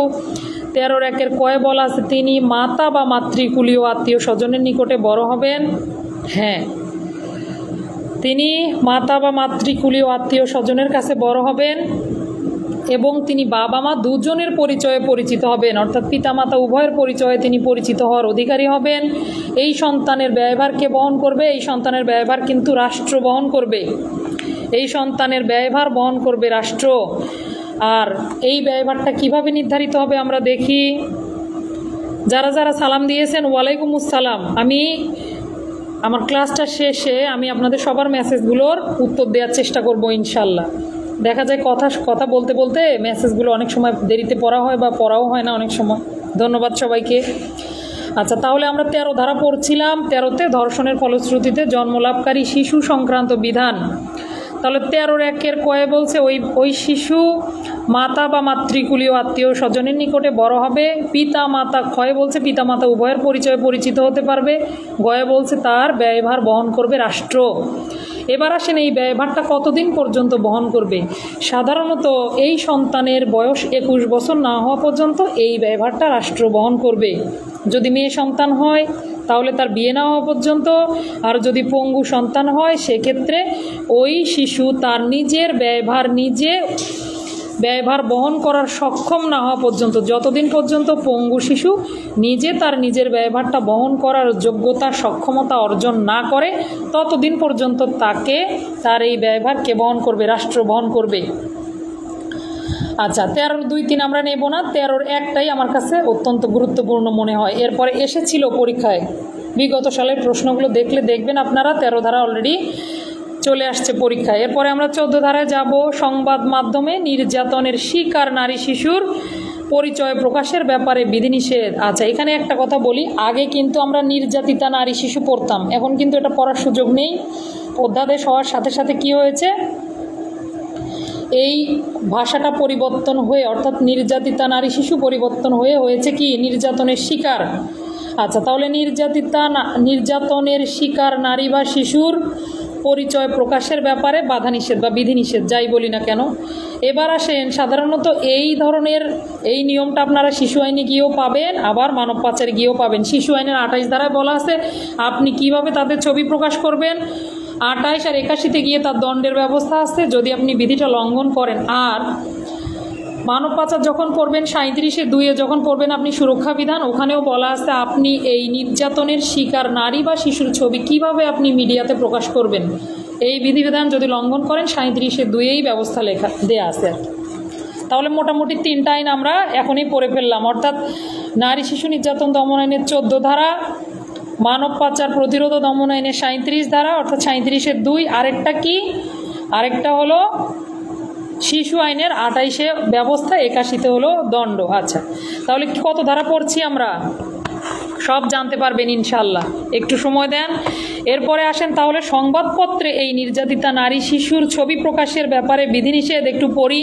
13-1-এর কয়ে বলা আছে তিনি মাতা বা মাতৃকুলীয় আত্মীয় স্বজনের নিকটে বড় হবেন। হ্যাঁ, তিনি মাতা বা মাতৃকুলীয় আত্মীয় স্বজনের কাছে বড় হবেন এবং তিনি বাবা মা দুজনের পরিচয়ে পরিচিত হবেন, অর্থাৎ পিতামাতা উভয়ের পরিচয়ে তিনি পরিচিত হওয়ার অধিকারী হবেন। এই সন্তানের ব্যয়ভার কে বহন করবে? এই সন্তানের ব্যয়ভার কিন্তু রাষ্ট্র বহন করবে। এই সন্তানের ব্যয়ভার বহন করবে রাষ্ট্র। আর এই ব্যয়ভারটা কিভাবে নির্ধারিত হবে আমরা দেখি। যারা যারা সালাম দিয়েছেন ওয়ালাইকুম আসসালাম, আমি আমার ক্লাসটা শেষে আমি আপনাদের সবার মেসেজগুলোর উত্তর দেওয়ার চেষ্টা করব ইনশাল্লাহ। দেখা যায় কথা বলতে বলতে মেসেজগুলো অনেক সময় দেরিতে পড়া হয় বা পড়াও হয় না অনেক সময়। ধন্যবাদ সবাইকে। আচ্ছা, তাহলে আমরা 13 ধারা পড়ছিলাম। 13তে ধর্ষণের ফলশ্রুতিতে জন্মলাভকারী শিশু সংক্রান্ত বিধান। তাহলে 13-1-এর কয়ে বলছে ওই শিশু মাতা বা মাতৃকুলীয় আত্মীয় স্বজনের নিকটে বড় হবে। পিতা মাতা, ক্ষয়ে বলছে পিতা মাতা উভয়ের পরিচয়ে পরিচিত হতে পারবে। গয়ে বলছে তার ব্যয়ভার বহন করবে রাষ্ট্র। এবার আসেন এই ব্যয়ভারটা কতদিন পর্যন্ত বহন করবে? সাধারণত এই সন্তানের বয়স 21 বছর না হওয়া পর্যন্ত এই ব্যয়ভারটা রাষ্ট্র বহন করবে। যদি মেয়ে সন্তান হয় তাহলে তার বিয়ে না হওয়া পর্যন্ত, আর যদি পঙ্গু সন্তান হয় সেক্ষেত্রে ওই শিশু তার নিজের ব্যয়ভার নিজে ব্যয়ভার বহন করার সক্ষম না হওয়া পর্যন্ত, যতদিন পর্যন্ত পঙ্গু শিশু নিজে তার নিজের ব্যয়ভারটা বহন করার যোগ্যতা সক্ষমতা অর্জন না করে, ততদিন পর্যন্ত তাকে তার এই ব্যয়ভার কে বহন করবে? রাষ্ট্র বহন করবে। আচ্ছা, 13-র 2-3 আমরা নেব না, 13-র একটাই আমার কাছে অত্যন্ত গুরুত্বপূর্ণ মনে হয়। এরপরে এসেছিল পরীক্ষায়, বিগত সালের প্রশ্নগুলো দেখলে দেখবেন আপনারা 13 ধারা অলরেডি চলে আসছে পরীক্ষায়। এরপরে আমরা 14 ধারায় যাব। সংবাদ মাধ্যমে নির্যাতনের শিকার নারী শিশুর পরিচয় প্রকাশের ব্যাপারে বিধিনিষেধ। আচ্ছা, এখানে একটা কথা বলি, আগে কিন্তু আমরা নির্যাতিতা নারী শিশু পড়তাম, এখন কিন্তু এটা পড়ার সুযোগ নেই। অধ্যাদেশ হওয়ার সাথে সাথে কি হয়েছে, এই ভাষাটা পরিবর্তন হয়ে, অর্থাৎ নির্যাতিতা নারী শিশু পরিবর্তন হয়ে হয়েছে কি? নির্যাতনের শিকার। আচ্ছা, তাহলে নির্যাতনের শিকার নারী বা শিশুর পরিচয় প্রকাশের ব্যাপারে বাধা নিষেধ বা বিধিনিষেধ, যাই বলি না কেন। এবার আসেন, সাধারণত এই ধরনের এই নিয়মটা আপনারা শিশু আইনে গিয়েও পাবেন, আবার মানব পাচারে গিয়েও পাবেন। শিশু আইনের 28 ধারায় বলা আছে আপনি কিভাবে তাদের ছবি প্রকাশ করবেন। 28 আর 81-তে গিয়ে তার দণ্ডের ব্যবস্থা আছে যদি আপনি বিধিটা লঙ্ঘন করেন। আর মানব পাচার যখন পড়বেন 37-এর 2-এ যখন পড়বেন আপনি সুরক্ষা বিধান, ওখানেও বলা আছে আপনি এই নির্যাতনের শিকার নারী বা শিশুর ছবি কিভাবে আপনি মিডিয়াতে প্রকাশ করবেন। এই বিধিবিধান যদি লঙ্ঘন করেন 37-এর 2-এই ব্যবস্থা লেখা দেয়া আছে। তাহলে মোটামুটি 3টা আইন আমরা এখনই পড়ে ফেললাম, অর্থাৎ নারী শিশু নির্যাতন দমন আইনের 14 ধারা, মানব পাচার প্রতিরোধ ও দমন আইনের 37 ধারা অর্থাৎ 37-এর 2, আরেকটা কি? আরেকটা হলো শিশু আইনের 28-এ ব্যবস্থা, 81-তে হলো দণ্ড। আচ্ছা, তাহলে কত ধারা পড়ছি আমরা? সব জানতে পারবেন ইনশাল্লাহ, একটু সময় দেন। এরপরে আসেন তাহলে সংবাদপত্রে এই নির্যাতিতা নারী শিশুর ছবি প্রকাশের ব্যাপারে বিধিনিষেধ একটু পড়ি।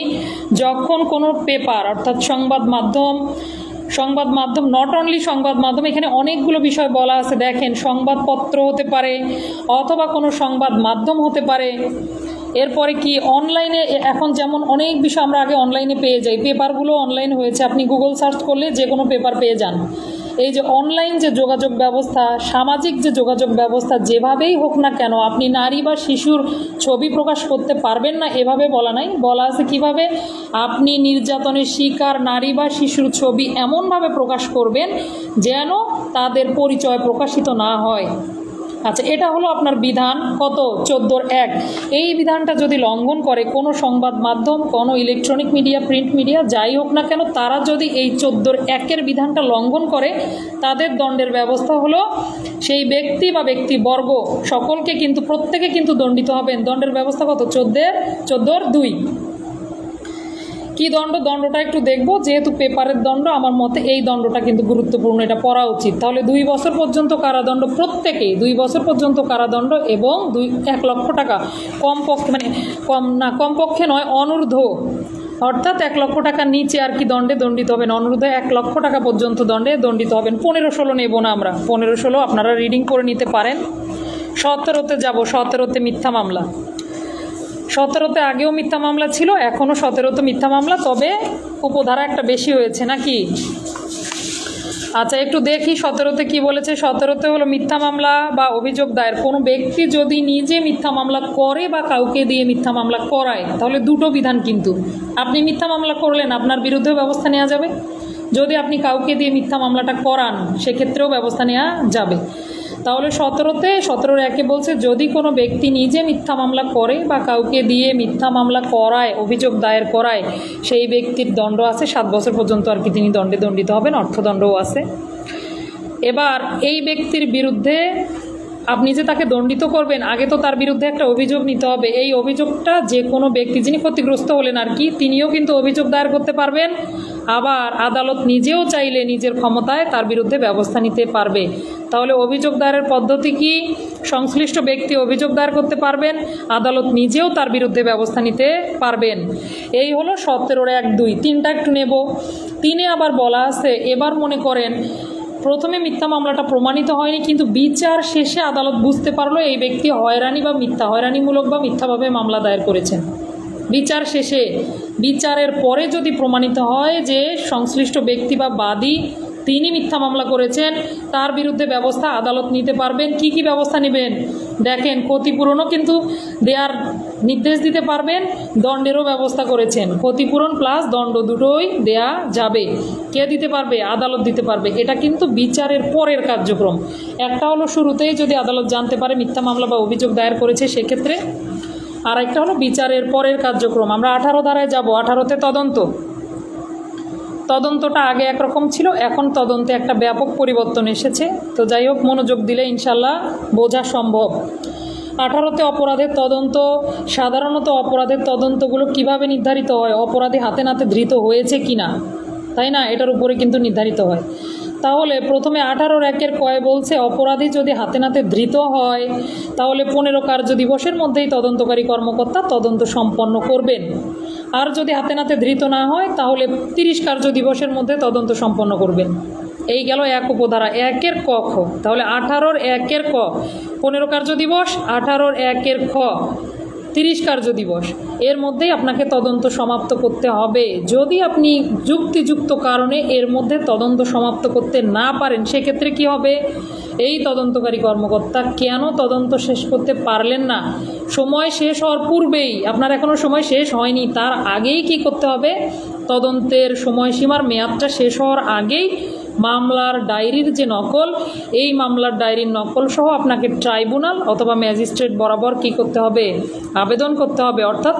যখন কোনো পেপার অর্থাৎ সংবাদ মাধ্যম, নট অনলি সংবাদ মাধ্যম, এখানে অনেকগুলো বিষয় বলা আছে। দেখেন, সংবাদপত্র হতে পারে অথবা কোনো সংবাদ মাধ্যম হতে পারে। এরপরে কি অনলাইনে, এখন যেমন অনেক বিষয় আমরা আগে অনলাইনে পেয়ে যাই, পেপারগুলো অনলাইন হয়েছে, আপনি গুগল সার্চ করলে যে কোনো পেপার পেয়ে যান। এই যে অনলাইন যে যোগাযোগ ব্যবস্থা, সামাজিক যে যোগাযোগ ব্যবস্থা, যেভাবেই হোক না কেন আপনি নারী বা শিশুর ছবি প্রকাশ করতে পারবেন না, এভাবে বলা নাই। বলা আছে কিভাবে আপনি নির্যাতনের শিকার নারী বা শিশুর ছবি এমনভাবে প্রকাশ করবেন যেন তাদের পরিচয় প্রকাশিত না হয়। আচ্ছা, এটা হলো আপনার বিধান কত? 14-র 1। এই বিধানটা যদি লঙ্ঘন করে কোনো সংবাদ মাধ্যম, কোনো ইলেকট্রনিক মিডিয়া, প্রিন্ট মিডিয়া, যাই হোক না কেন, তারা যদি এই 14-র 1-এর বিধানটা লঙ্ঘন করে তাদের দণ্ডের ব্যবস্থা হলো সেই ব্যক্তি বা ব্যক্তিবর্গ সকলকে কিন্তু প্রত্যেকে কিন্তু দণ্ডিত হবেন। দণ্ডের ব্যবস্থা কত? 14-র 2। কি দণ্ড? দণ্ডটা একটু দেখব, যেহেতু পেপারের দণ্ড, আমার মতে এই দণ্ডটা কিন্তু গুরুত্বপূর্ণ, এটা পড়া উচিত। তাহলে 2 বছর পর্যন্ত কারাদণ্ড, প্রত্যেকেই 2 বছর পর্যন্ত কারাদণ্ড এবং 1 লক্ষ টাকা কমপক্ষে, মানে কমপক্ষে নয়, অনূর্ধ্ব অর্থাৎ 1 লক্ষ টাকার নিচে আর কি দণ্ডে দণ্ডিত হবেন, অনুরোধে 1 লক্ষ টাকা পর্যন্ত দণ্ডে দণ্ডিত হবেন। 15-16 নেব না আমরা, 15-16 আপনারা রিডিং করে নিতে পারেন। 17-তে যাব, 17-তে মিথ্যা মামলা। 17-তে আগেও মিথ্যা মামলা ছিল, এখনও 17-তে মিথ্যা মামলা, তবে উপধারা একটা বেশি হয়েছে নাকি। আচ্ছা, একটু দেখি 17-তে কি বলেছে। 17-তে হলো মিথ্যা মামলা বা অভিযোগ দায়ের। কোনো ব্যক্তি যদি নিজে মিথ্যা মামলা করে বা কাউকে দিয়ে মিথ্যা মামলা করায়, তাহলে দুটো বিধান কিন্তু। আপনি মিথ্যা মামলা করলেন, আপনার বিরুদ্ধে ব্যবস্থা নেওয়া যাবে। যদি আপনি কাউকে দিয়ে মিথ্যা মামলাটা করান, সেক্ষেত্রেও ব্যবস্থা নেওয়া যাবে। তাহলে 17-তে 17-র 1-এ বলছে যদি কোনো ব্যক্তি নিজে মিথ্যা মামলা করে বা কাউকে দিয়ে মিথ্যা মামলা করায়, অভিযোগ দায়ের করায়, সেই ব্যক্তির দণ্ড আছে 7 বছর পর্যন্ত আর কি, তিনি দণ্ডে দণ্ডিত হবেন, অর্থদণ্ডও আছে। এবার এই ব্যক্তির বিরুদ্ধে আপনি যে তাকে দণ্ডিত করবেন, আগে তো তার বিরুদ্ধে একটা অভিযোগ নিতে হবে। এই অভিযোগটা যে কোনো ব্যক্তি যিনি ক্ষতিগ্রস্ত হলেন আর কি, তিনিও কিন্তু অভিযোগ দায়ের করতে পারবেন। আবার আদালত নিজেও চাইলে নিজের ক্ষমতায় তার বিরুদ্ধে ব্যবস্থা নিতে পারবে। তাহলে অভিযোগ দায়েরের পদ্ধতি কি? সংশ্লিষ্ট ব্যক্তি অভিযোগ দায়ের করতে পারবেন, আদালত নিজেও তার বিরুদ্ধে ব্যবস্থা নিতে পারবেন। এই হলো 17-র 1, 2। 3টা একটু নেব। 3-এ আবার বলা আছে, এবার মনে করেন প্রথমে মিথ্যা মামলাটা প্রমাণিত হয়নি, কিন্তু বিচার শেষে আদালত বুঝতে পারলো এই ব্যক্তি হয়রানি বা হয়রানিমূলক বা মিথ্যাভাবে মামলা দায়ের করেছেন। বিচার শেষে, বিচারের পরে যদি প্রমাণিত হয় যে সংশ্লিষ্ট ব্যক্তি বা বাদী তিনি মিথ্যা মামলা করেছেন, তার বিরুদ্ধে ব্যবস্থা আদালত নিতে পারবেন। কি কি ব্যবস্থা নেবেন দেখেন, ক্ষতিপূরণও কিন্তু দেওয়ার নির্দেশ দিতে পারবেন, দণ্ডেরও ব্যবস্থা করেছেন। ক্ষতিপূরণ প্লাস দণ্ড দুটোই দেয়া যাবে। কে দিতে পারবে? আদালত দিতে পারবে। এটা কিন্তু বিচারের পরের কার্যক্রম। একটা হলো শুরুতেই যদি আদালত জানতে পারে মিথ্যা মামলা বা অভিযোগ দায়ের করেছে সেক্ষেত্রে, আর একটা হলো বিচারের পরের কার্যক্রম। আমরা 18 ধারায় যাব। 18তে তদন্তটা আগে একরকম ছিল, এখন তদন্তে একটা ব্যাপক পরিবর্তন এসেছে। তো যাই হোক, মনোযোগ দিলে ইনশাল্লাহ বোঝা সম্ভব। 18তে অপরাধের তদন্ত। সাধারণত অপরাধের তদন্তগুলো কিভাবে নির্ধারিত হয়? অপরাধী হাতে নাতে ধৃত হয়েছে কিনা, তাই না? এটার উপরে কিন্তু নির্ধারিত হয়। তাহলে প্রথমে 18(1) কয় বলছে, অপরাধী যদি হাতে নাতে ধৃত হয় তাহলে 15 কার্যদিবসের মধ্যেই তদন্তকারী কর্মকর্তা তদন্ত সম্পন্ন করবেন। আর যদি হাতে নাতে ধৃত না হয় তাহলে 30 কার্যদিবসের মধ্যে তদন্ত সম্পন্ন করবেন। এই গেল 1 উপধারা 1-এর ক খ। তাহলে 18(1)-এর ক 15 কার্যদিবস, 18(1)-এর খ 30 কার্যদিবস, এর মধ্যেই আপনাকে তদন্ত সমাপ্ত করতে হবে। যদি আপনি যুক্তিযুক্ত কারণে এর মধ্যে তদন্ত সমাপ্ত করতে না পারেন সেক্ষেত্রে কি হবে? এই তদন্তকারী কর্মকর্তা কেন তদন্ত শেষ করতে পারলেন না, সময় শেষ হওয়ার পূর্বেই, আপনার এখনও সময় শেষ হয়নি, তার আগেই কি করতে হবে? তদন্তের সময়সীমার মেয়াদটা শেষ হওয়ার আগেই মামলার ডায়েরির যে নকল, এই মামলার ডায়েরির নকল সহ আপনাকে ট্রাইব্যুনাল অথবা ম্যাজিস্ট্রেট বরাবর কি করতে হবে? আবেদন করতে হবে। অর্থাৎ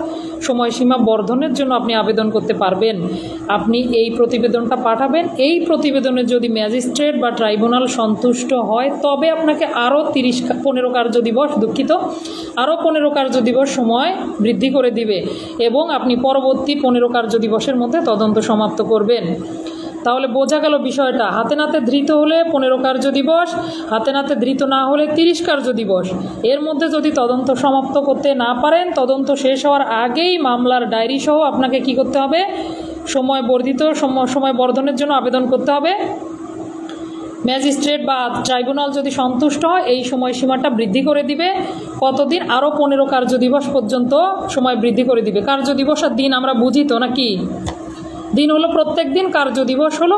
সময়সীমা বর্ধনের জন্য আপনি আবেদন করতে পারবেন। আপনি এই প্রতিবেদনটা পাঠাবেন। এই প্রতিবেদনে যদি ম্যাজিস্ট্রেট বা ট্রাইব্যুনাল সন্তুষ্ট হয় তবে আপনাকে আরও 15 কার্যদিবস, আরও 15 কার্যদিবস সময় বৃদ্ধি করে দিবে এবং আপনি পরবর্তী 15 কার্যদিবসের মধ্যে তদন্ত সমাপ্ত করবেন। তাহলে বোঝা গেল বিষয়টা। হাতে নাতে ধৃত হলে 15 কার্যদিবস, হাতে নাতে ধৃত না হলে 30 কার্যদিবস। এর মধ্যে যদি তদন্ত সমাপ্ত করতে না পারেন, তদন্ত শেষ হওয়ার আগেই মামলার ডায়েরি সহ আপনাকে কি করতে হবে? সময় বর্ধনের জন্য আবেদন করতে হবে। ম্যাজিস্ট্রেট বা ট্রাইব্যুনাল যদি সন্তুষ্ট হয় এই সময়সীমাটা বৃদ্ধি করে দিবে। কতদিন? আরও 15 কার্যদিবস পর্যন্ত সময় বৃদ্ধি করে দিবে। কার্যদিবস আর দিন আমরা বুঝি তো নাকি? দিন হলো প্রত্যেক দিন, কার্যদিবস হলো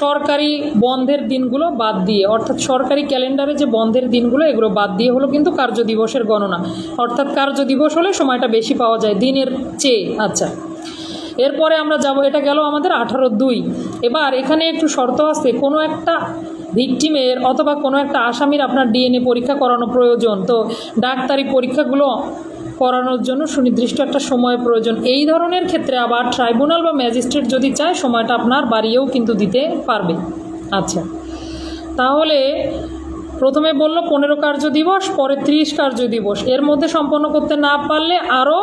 সরকারি বন্ধের দিনগুলো বাদ দিয়ে, অর্থাৎ সরকারি ক্যালেন্ডারে যে বন্ধের দিনগুলো এগুলো বাদ দিয়ে হলো কিন্তু কার্যদিবসের গণনা। অর্থাৎ কার্যদিবস হলে সময়টা বেশি পাওয়া যায় দিনের চেয়ে। আচ্ছা, এরপরে আমরা যাব, এটা গেল আমাদের 18(2). এবার এখানে একটু শর্ত আছে। কোনো একটা ভিকটিমের অথবা কোনো একটা আসামির আপনার ডিএনএ পরীক্ষা করানো প্রয়োজন। তো ডাক্তারি পরীক্ষাগুলো করানোর জন্য সুনির্দিষ্ট একটা সময় প্রয়োজন। এই ধরনের ক্ষেত্রে আবার ট্রাইব্যুনাল বা ম্যাজিস্ট্রেট যদি চায় সময়টা আপনার বাড়িয়েও কিন্তু দিতে পারবে। আচ্ছা, তাহলে প্রথমে বলল 15 কার্যদিবস, পরে 30 কার্যদিবস। এর মধ্যে সম্পন্ন করতে না পারলে আরও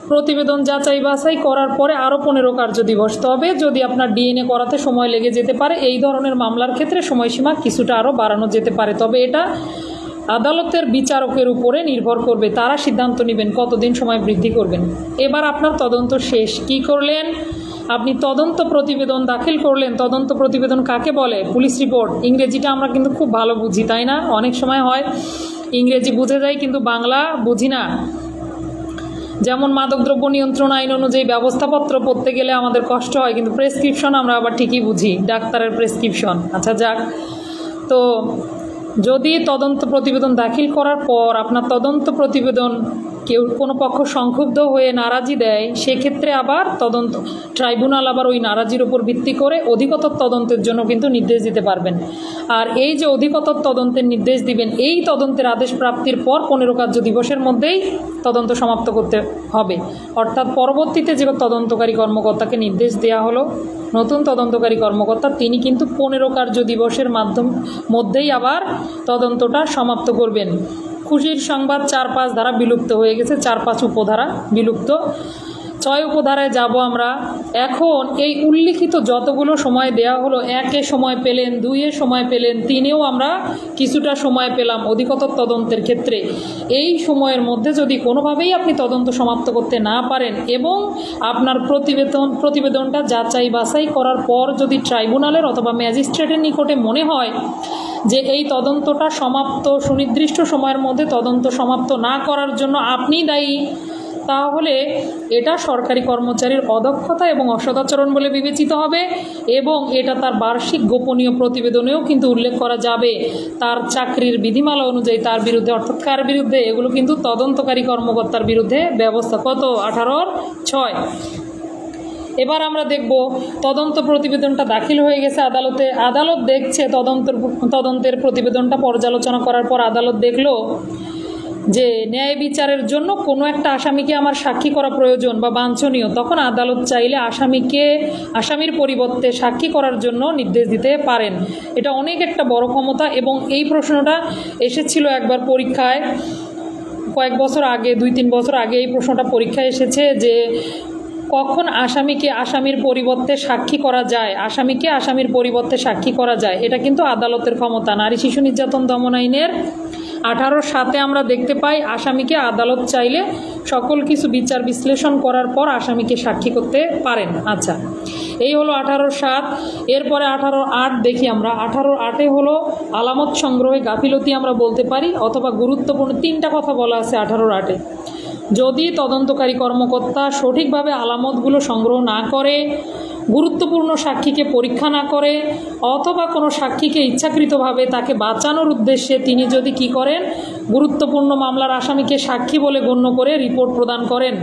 প্রতিবেদন যাচাই বাছাই করার পরে আরও 15 কার্যদিবস। তবে যদি আপনার ডিএনএ করাতে সময় লেগে যেতে পারে, এই ধরনের মামলার ক্ষেত্রে সময়সীমা কিছুটা আরও বাড়ানো যেতে পারে। তবে এটা আদালতের বিচারকের উপরে নির্ভর করবে, তারা সিদ্ধান্ত নেবেন কতদিন সময় বৃদ্ধি করবেন। এবার আপনার তদন্ত শেষ। কি করলেন? আপনি তদন্ত প্রতিবেদন দাখিল করলেন। তদন্ত প্রতিবেদন কাকে বলে? Police report. ইংরেজিটা আমরা কিন্তু খুব ভালো বুঝি, তাই না? অনেক সময় হয় ইংরেজি বুঝে যায় কিন্তু বাংলা বুঝি না। যেমন মাদকদ্রব্য নিয়ন্ত্রণ আইন অনুযায়ী ব্যবস্থাপত্র পড়তে গেলে আমাদের কষ্ট হয়, কিন্তু প্রেসক্রিপশন আমরা আবার ঠিকই বুঝি, ডাক্তারের প্রেসক্রিপশন। আচ্ছা যাক, তো যদি তদন্ত প্রতিবেদন দাখিল করার পর আপনার তদন্ত প্রতিবেদন কোনো পক্ষ সংক্ষুব্ধ হয়ে নারাজি দেয়, সেক্ষেত্রে আবার ট্রাইব্যুনাল আবার ওই নারাজির উপর ভিত্তি করে অধিকতর তদন্তের জন্য কিন্তু নির্দেশ দিতে পারবেন। আর এই যে অধিকতর তদন্তের নির্দেশ দিবেন, এই তদন্তের আদেশ প্রাপ্তির পর 15 কার্যদিবসের মধ্যেই তদন্ত সমাপ্ত করতে হবে। অর্থাৎ পরবর্তীতে যে তদন্তকারী কর্মকর্তাকে নির্দেশ দেওয়া হলো, নতুন তদন্তকারী কর্মকর্তা, তিনি কিন্তু 15 কার্যদিবসের মধ্যেই আবার তদন্তটা সমাপ্ত করবেন। খুশির সংবাদ, 4-5 ধারা বিলুপ্ত হয়ে গেছে, 4-5 উপধারা বিলুপ্ত। 6 উপধারায় যাব আমরা। এখন এই উল্লিখিত যতগুলো সময় দেয়া হলো, 1-এ সময় পেলেন, 2-এ সময় পেলেন, 3-এও আমরা কিছুটা সময় পেলাম অধিকতর তদন্তের ক্ষেত্রে। এই সময়ের মধ্যে যদি কোনোভাবেই আপনি তদন্ত সমাপ্ত করতে না পারেন এবং আপনার প্রতিবেদনটা যাচাই বাছাই করার পর যদি ট্রাইব্যুনালের অথবা ম্যাজিস্ট্রেটের নিকটে মনে হয় যে এই তদন্তটা সুনির্দিষ্ট সময়ের মধ্যে তদন্ত সমাপ্ত না করার জন্য আপনি দায়ী, তাহলে এটা সরকারি কর্মচারীর অদক্ষতা এবং অসদাচরণ বলে বিবেচিত হবে এবং এটা তার বার্ষিক গোপনীয় প্রতিবেদনেও কিন্তু উল্লেখ করা যাবে। তার চাকরির বিধিমালা অনুযায়ী তার বিরুদ্ধে, অর্থাৎ কার বিরুদ্ধে, এগুলো কিন্তু তদন্তকারী কর্মকর্তার বিরুদ্ধে ব্যবস্থা। কত? 18(6)। এবার আমরা দেখব তদন্ত প্রতিবেদনটা দাখিল হয়ে গেছে আদালতে। আদালত দেখছে তদন্তের প্রতিবেদনটা পর্যালোচনা করার পর আদালত দেখলো যে ন্যায় বিচারের জন্য কোনো একটা আসামিকে আমার সাক্ষী করা প্রয়োজন বা বাঞ্ছনীয়, তখন আদালত চাইলে আসামির পরিবর্তে সাক্ষী করার জন্য নির্দেশ দিতে পারেন। এটা অনেক একটা বড় ক্ষমতা এবং এই প্রশ্নটা এসেছিল একবার পরীক্ষায় কয়েক বছর আগে, 2-3 বছর আগে এই প্রশ্নটা পরীক্ষায় এসেছে যে কখন আসামির পরিবর্তে সাক্ষী করা যায়, আসামির পরিবর্তে সাক্ষী করা যায়। এটা কিন্তু আদালতের ক্ষমতা। নারী শিশু নির্যাতন দমন আইনের 18(7)-এ আমরা দেখতে পাই আসামিকে আদালত চাইলে সকল কিছু বিচার বিশ্লেষণ করার পর আসামিকে সাক্ষী করতে পারেন। আচ্ছা, এই হলো 18(7)। এরপরে 18(8) দেখি আমরা। 18(8)-এ হলো আলামত সংগ্রহে গাফিলতি আমরা বলতে পারি অথবা গুরুত্বপূর্ণ 3টা কথা বলা আছে 18(8)-এ। যদি তদন্তকারী কর্মকর্তা সঠিকভাবে আলামতগুলো সংগ্রহ না করে, গুরুত্বপূর্ণ সাক্ষীকে পরীক্ষা না করে অথবা কোনো সাক্ষীকে ইচ্ছাকৃতভাবে তাকে বাঁচানোর উদ্দেশ্যে তিনি যদি কি করেন, গুরুত্বপূর্ণ মামলার আসামিকে সাক্ষী বলে গণ্য করে রিপোর্ট প্রদান করেন,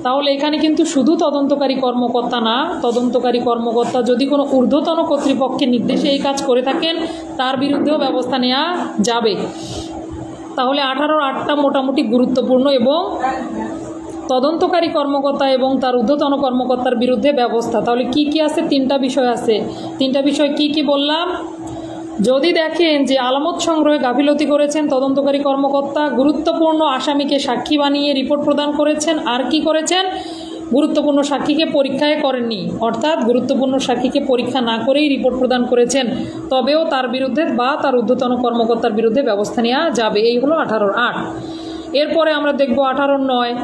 তাহলে এখানে কিন্তু শুধু তদন্তকারী কর্মকর্তা না, তদন্তকারী কর্মকর্তা যদি কোনো ঊর্ধ্বতন কর্তৃপক্ষের নির্দেশে এই কাজ করে থাকেন তার বিরুদ্ধেও ব্যবস্থা নেওয়া যাবে। তাহলে 18(8)টা মোটামুটি গুরুত্বপূর্ণ এবং তদন্তকারী কর্মকর্তা এবং তার ঊর্ধ্বতন কর্মকর্তার বিরুদ্ধে ব্যবস্থা। তাহলে কি কি আছে? 3টা বিষয় আছে। 3টা বিষয় কি কি বললাম? যদি দেখেন যে আলামত সংগ্রহে গাফিলতি করেছেন তদন্তকারী কর্মকর্তা, গুরুত্বপূর্ণ আসামিকে সাক্ষী বানিয়ে রিপোর্ট প্রদান করেছেন, আর কি করেছেন, গুরুত্বপূর্ণ সাক্ষীকে পরীক্ষায় করেননি, অর্থাৎ গুরুত্বপূর্ণ সাক্ষীকে পরীক্ষা না করেই রিপোর্ট প্রদান করেছেন, তবেও তার বিরুদ্ধে বা তার ঊর্ধ্বতন কর্মকর্তার বিরুদ্ধে ব্যবস্থা নেওয়া যাবে। এই হলো 18(8). এরপরে আমরা দেখব 18(9).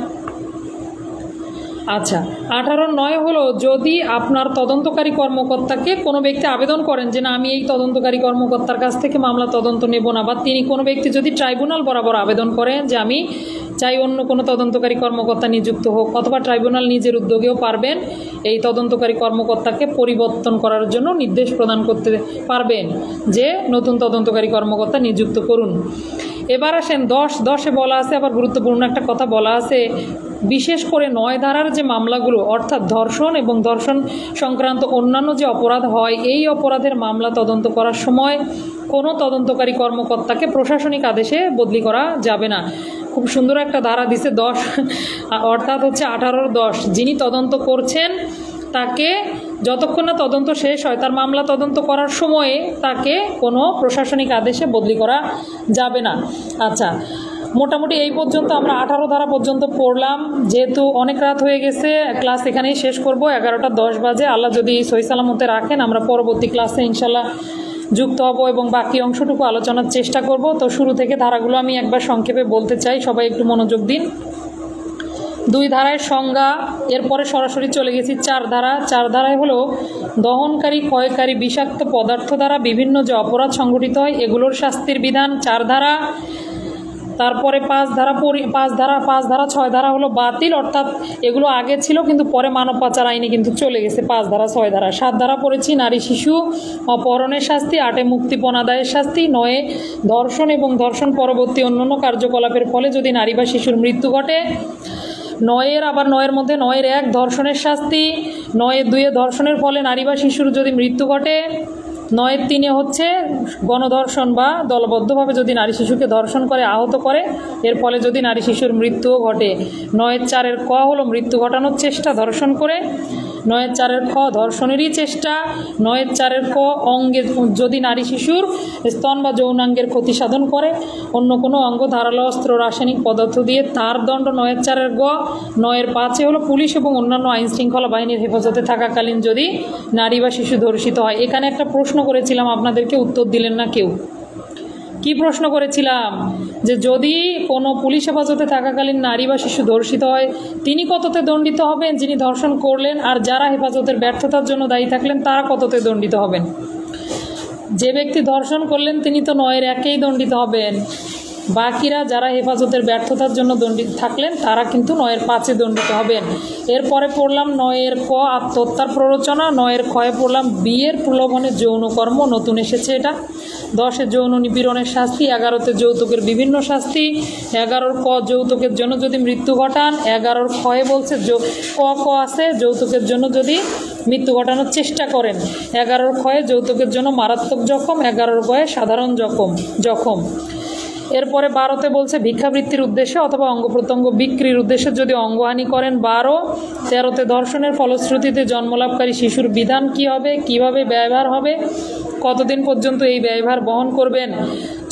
আচ্ছা, 18(9) হলো যদি আপনার তদন্তকারী কর্মকর্তাকে কোনো ব্যক্তি আবেদন করেন যে না আমি এই তদন্তকারী কর্মকর্তার কাছ থেকে মামলা তদন্ত নেব না, বা তিনি কোনো ব্যক্তি যদি ট্রাইব্যুনাল বরাবর আবেদন করেন যে আমি চাই অন্য কোনো তদন্তকারী কর্মকর্তা নিযুক্ত হোক, অথবা ট্রাইব্যুনাল নিজের উদ্যোগেও পারবেন এই তদন্তকারী কর্মকর্তাকে পরিবর্তন করার জন্য নির্দেশ প্রদান করতে পারবেন যে নতুন তদন্তকারী কর্মকর্তা নিযুক্ত করুন। এবার আসেন 10(10)-এ বলা আছে, আবার গুরুত্বপূর্ণ একটা কথা বলা আছে, বিশেষ করে 9 ধারার যে মামলাগুলো, অর্থাৎ ধর্ষণ এবং ধর্ষণ সংক্রান্ত অন্যান্য যে অপরাধ হয়, এই অপরাধের মামলা তদন্ত করার সময় কোনো তদন্তকারী কর্মকর্তাকে প্রশাসনিক আদেশে বদলি করা যাবে না। খুব সুন্দর একটা ধারা দিছে 10, অর্থাৎ হচ্ছে 18(10)। যিনি তদন্ত করছেন তাকে যতক্ষণ না তদন্ত শেষ হয়, তার মামলা তদন্ত করার সময়ে তাকে কোনো প্রশাসনিক আদেশে বদলি করা যাবে না। আচ্ছা, মোটামুটি এই পর্যন্ত আমরা 18 ধারা পর্যন্ত পড়লাম। যেহেতু অনেক রাত হয়ে গেছে, ক্লাস এখানেই শেষ করব। 11:10 বাজে। আল্লাহ যদি সহি সালামতে রাখেন আমরা পরবর্তী ক্লাসে ইনশাল্লাহ যুক্ত হব এবং বাকি অংশটুকু আলোচনার চেষ্টা করব। তো শুরু থেকে ধারাগুলো আমি একবার সংক্ষেপে বলতে চাই, সবাই একটু মনোযোগ দিন। 2 ধারায় সংজ্ঞা, এরপরে সরাসরি চলে গেছি 4 ধারা। 4 ধারায় হলো দহনকারী, ক্ষয়কারী বিষাক্ত পদার্থ দ্বারা বিভিন্ন যে অপরাধ সংঘটিত হয় এগুলোর শাস্তির বিধান, 4 ধারা। তারপরে 5 ধারা 6 ধারা হলো বাতিল, অর্থাৎ এগুলো আগে ছিল কিন্তু পরে মানব পাচার আইনে কিন্তু চলে গেছে। 5 ধারা 6 ধারা। 7 ধারা পড়েছি নারী শিশু অপহরণের শাস্তি, 8-এ মুক্তিপণ আদায়ের শাস্তি, 9-এ ধর্ষণ এবং ধর্ষণ পরবর্তী অন্যান্য কার্যকলাপের ফলে যদি নারী বা শিশুর মৃত্যু ঘটে, 9-এর মধ্যে 9-এর 1 ধর্ষণের শাস্তি, 9-এর 2 ধর্ষণের ফলে নারী বা শিশুর যদি মৃত্যু ঘটে, 9-এর 3 হচ্ছে গণধর্ষণ বা দলবদ্ধভাবে যদি নারী শিশুকে ধর্ষণ করে আহত করে এর ফলে যদি নারী শিশুর মৃত্যুও ঘটে। 9-এর 4 ক হলো মৃত্যু ঘটানোর চেষ্টা ধর্ষণ করে, 9-এর 4 খ ধর্ষণেরই চেষ্টা, 9-এর 4 ক অঙ্গে যদি নারী শিশুর স্তন বা যৌনাঙ্গের ক্ষতি সাধন করে, অন্য কোনো অঙ্গ, ধারালো অস্ত্র, রাসায়নিক পদার্থ দিয়ে তার দণ্ড। 9-এর 4 গ। 9-এর 5 হলো পুলিশ এবং অন্যান্য আইন শৃঙ্খলা বাহিনীর হেফাজতে থাকাকালীন যদি নারী বা শিশু ধর্ষিত হয়। এখানে একটা প্রশ্ন করেছিলাম, আপনাদেরকে উত্তর দিলেন না কেউ। কি প্রশ্ন করেছিলাম? যে যদি কোনো পুলিশ হেফাজতে থাকাকালীন নারী বা শিশু ধর্ষিত হয় তিনি কততে দণ্ডিত হবেন যিনি ধর্ষণ করলেন, আর যারা হেফাজতের ব্যর্থতার জন্য দায়ী থাকলেন তারা কততে দণ্ডিত হবেন? যে ব্যক্তি ধর্ষণ করলেন তিনি তো 9-এর 1-এই দণ্ডিত হবেন। বাকিরা যারা হেফাজতের ব্যর্থতার জন্য দণ্ডিত থাকলেন তারা কিন্তু 9-এর 5-এ দণ্ডিত হবেন। এরপরে পড়লাম 9-এর ক আত্মহত্যার প্ররোচনা, 9-এর খয়ে পড়লাম বিয়ের প্রলোভনে যৌনকর্ম, নতুন এসেছে এটা। 10-এ যৌন নিপীড়নের শাস্তি, 11-তে যৌতুকের বিভিন্ন শাস্তি, 11-র ক যৌতুকের জন্য যদি মৃত্যু ঘটান, 11-র খয়ে বলছে ক আছে যৌতুকের জন্য যদি মৃত্যু ঘটানোর চেষ্টা করেন, 11-র খয়ে যৌতুকের জন্য মারাত্মক জখম, 11-র গয়ে সাধারণ জখম। এরপরে 12-তে বলছে ভিক্ষাবৃত্তির উদ্দেশ্যে অথবা অঙ্গ প্রত্যঙ্গ বিক্রির উদ্দেশ্যে যদি অঙ্গহানি করেন 12। 13-তে ধর্ষণের ফলশ্রুতিতে জন্মলাভকারী শিশুর বিধান কি হবে, কিভাবে ব্যয়ভার হবে, কতদিন পর্যন্ত এই ব্যয়ভার বহন করবেন।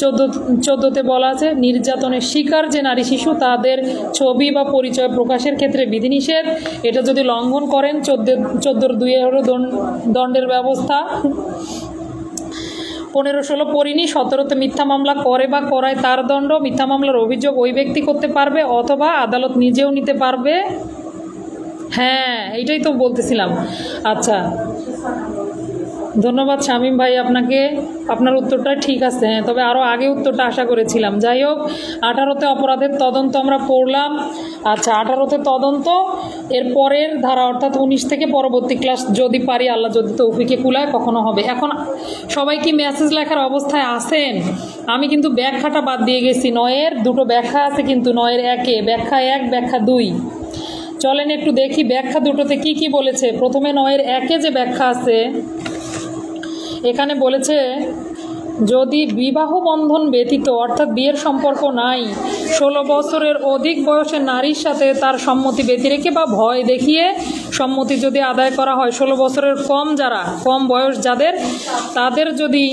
14-তে বলা আছে নির্যাতনের শিকার যে নারী শিশু তাদের ছবি বা পরিচয় প্রকাশের ক্ষেত্রে বিধিনিষেধ, এটা যদি লঙ্ঘন করেন 14-2 হলো দণ্ডের ব্যবস্থা। 15-16 পড়িনি। 17-তে মিথ্যা মামলা করে বা করায় তার দণ্ড, মিথ্যা মামলার অভিযোগ ওই ব্যক্তি করতে পারবে অথবা আদালত নিজেও নিতে পারবে। হ্যাঁ, এইটাই তো বলতেছিলাম। আচ্ছা, ধন্যবাদ শামীম ভাই আপনাকে, আপনার উত্তরটা ঠিক আছে। হ্যাঁ, তবে আরও আগে উত্তরটা আশা করেছিলাম। যাই হোক, 18-তে অপরাধের তদন্ত আমরা পড়লাম। আচ্ছা, 18-তে তদন্ত এর পরের ধারা অর্থাৎ 19 থেকে পরবর্তী ক্লাস যদি পারি, আল্লাহ যদি তৌফিকে কুলায় কখনো হবে। এখন সবাই কি মেসেজ লেখার অবস্থায় আছেন? আমি কিন্তু ব্যাখ্যাটা বাদ দিয়ে গেছি। 9-এর 2টো ব্যাখ্যা আছে কিন্তু 9-এর 1-এ ব্যাখ্যা 1 ব্যাখ্যা 2। চলেন একটু দেখি ব্যাখ্যা দুটোতে কি কি বলেছে। প্রথমে 9-এর 1-এ যে ব্যাখ্যা আছে এখানে বলেছে যদি বিবাহ বন্ধন ব্যতীত অর্থাৎ বিয়ের সম্পর্ক নাই 16 বছরের অধিক বয়সের নারীর সাথে তার সম্মতি ব্যতি রেখে বা ভয় দেখিয়ে সম্মতি যদি আদায় করা হয়, 16 বছরের কম বয়স যাদের, তাদের যদি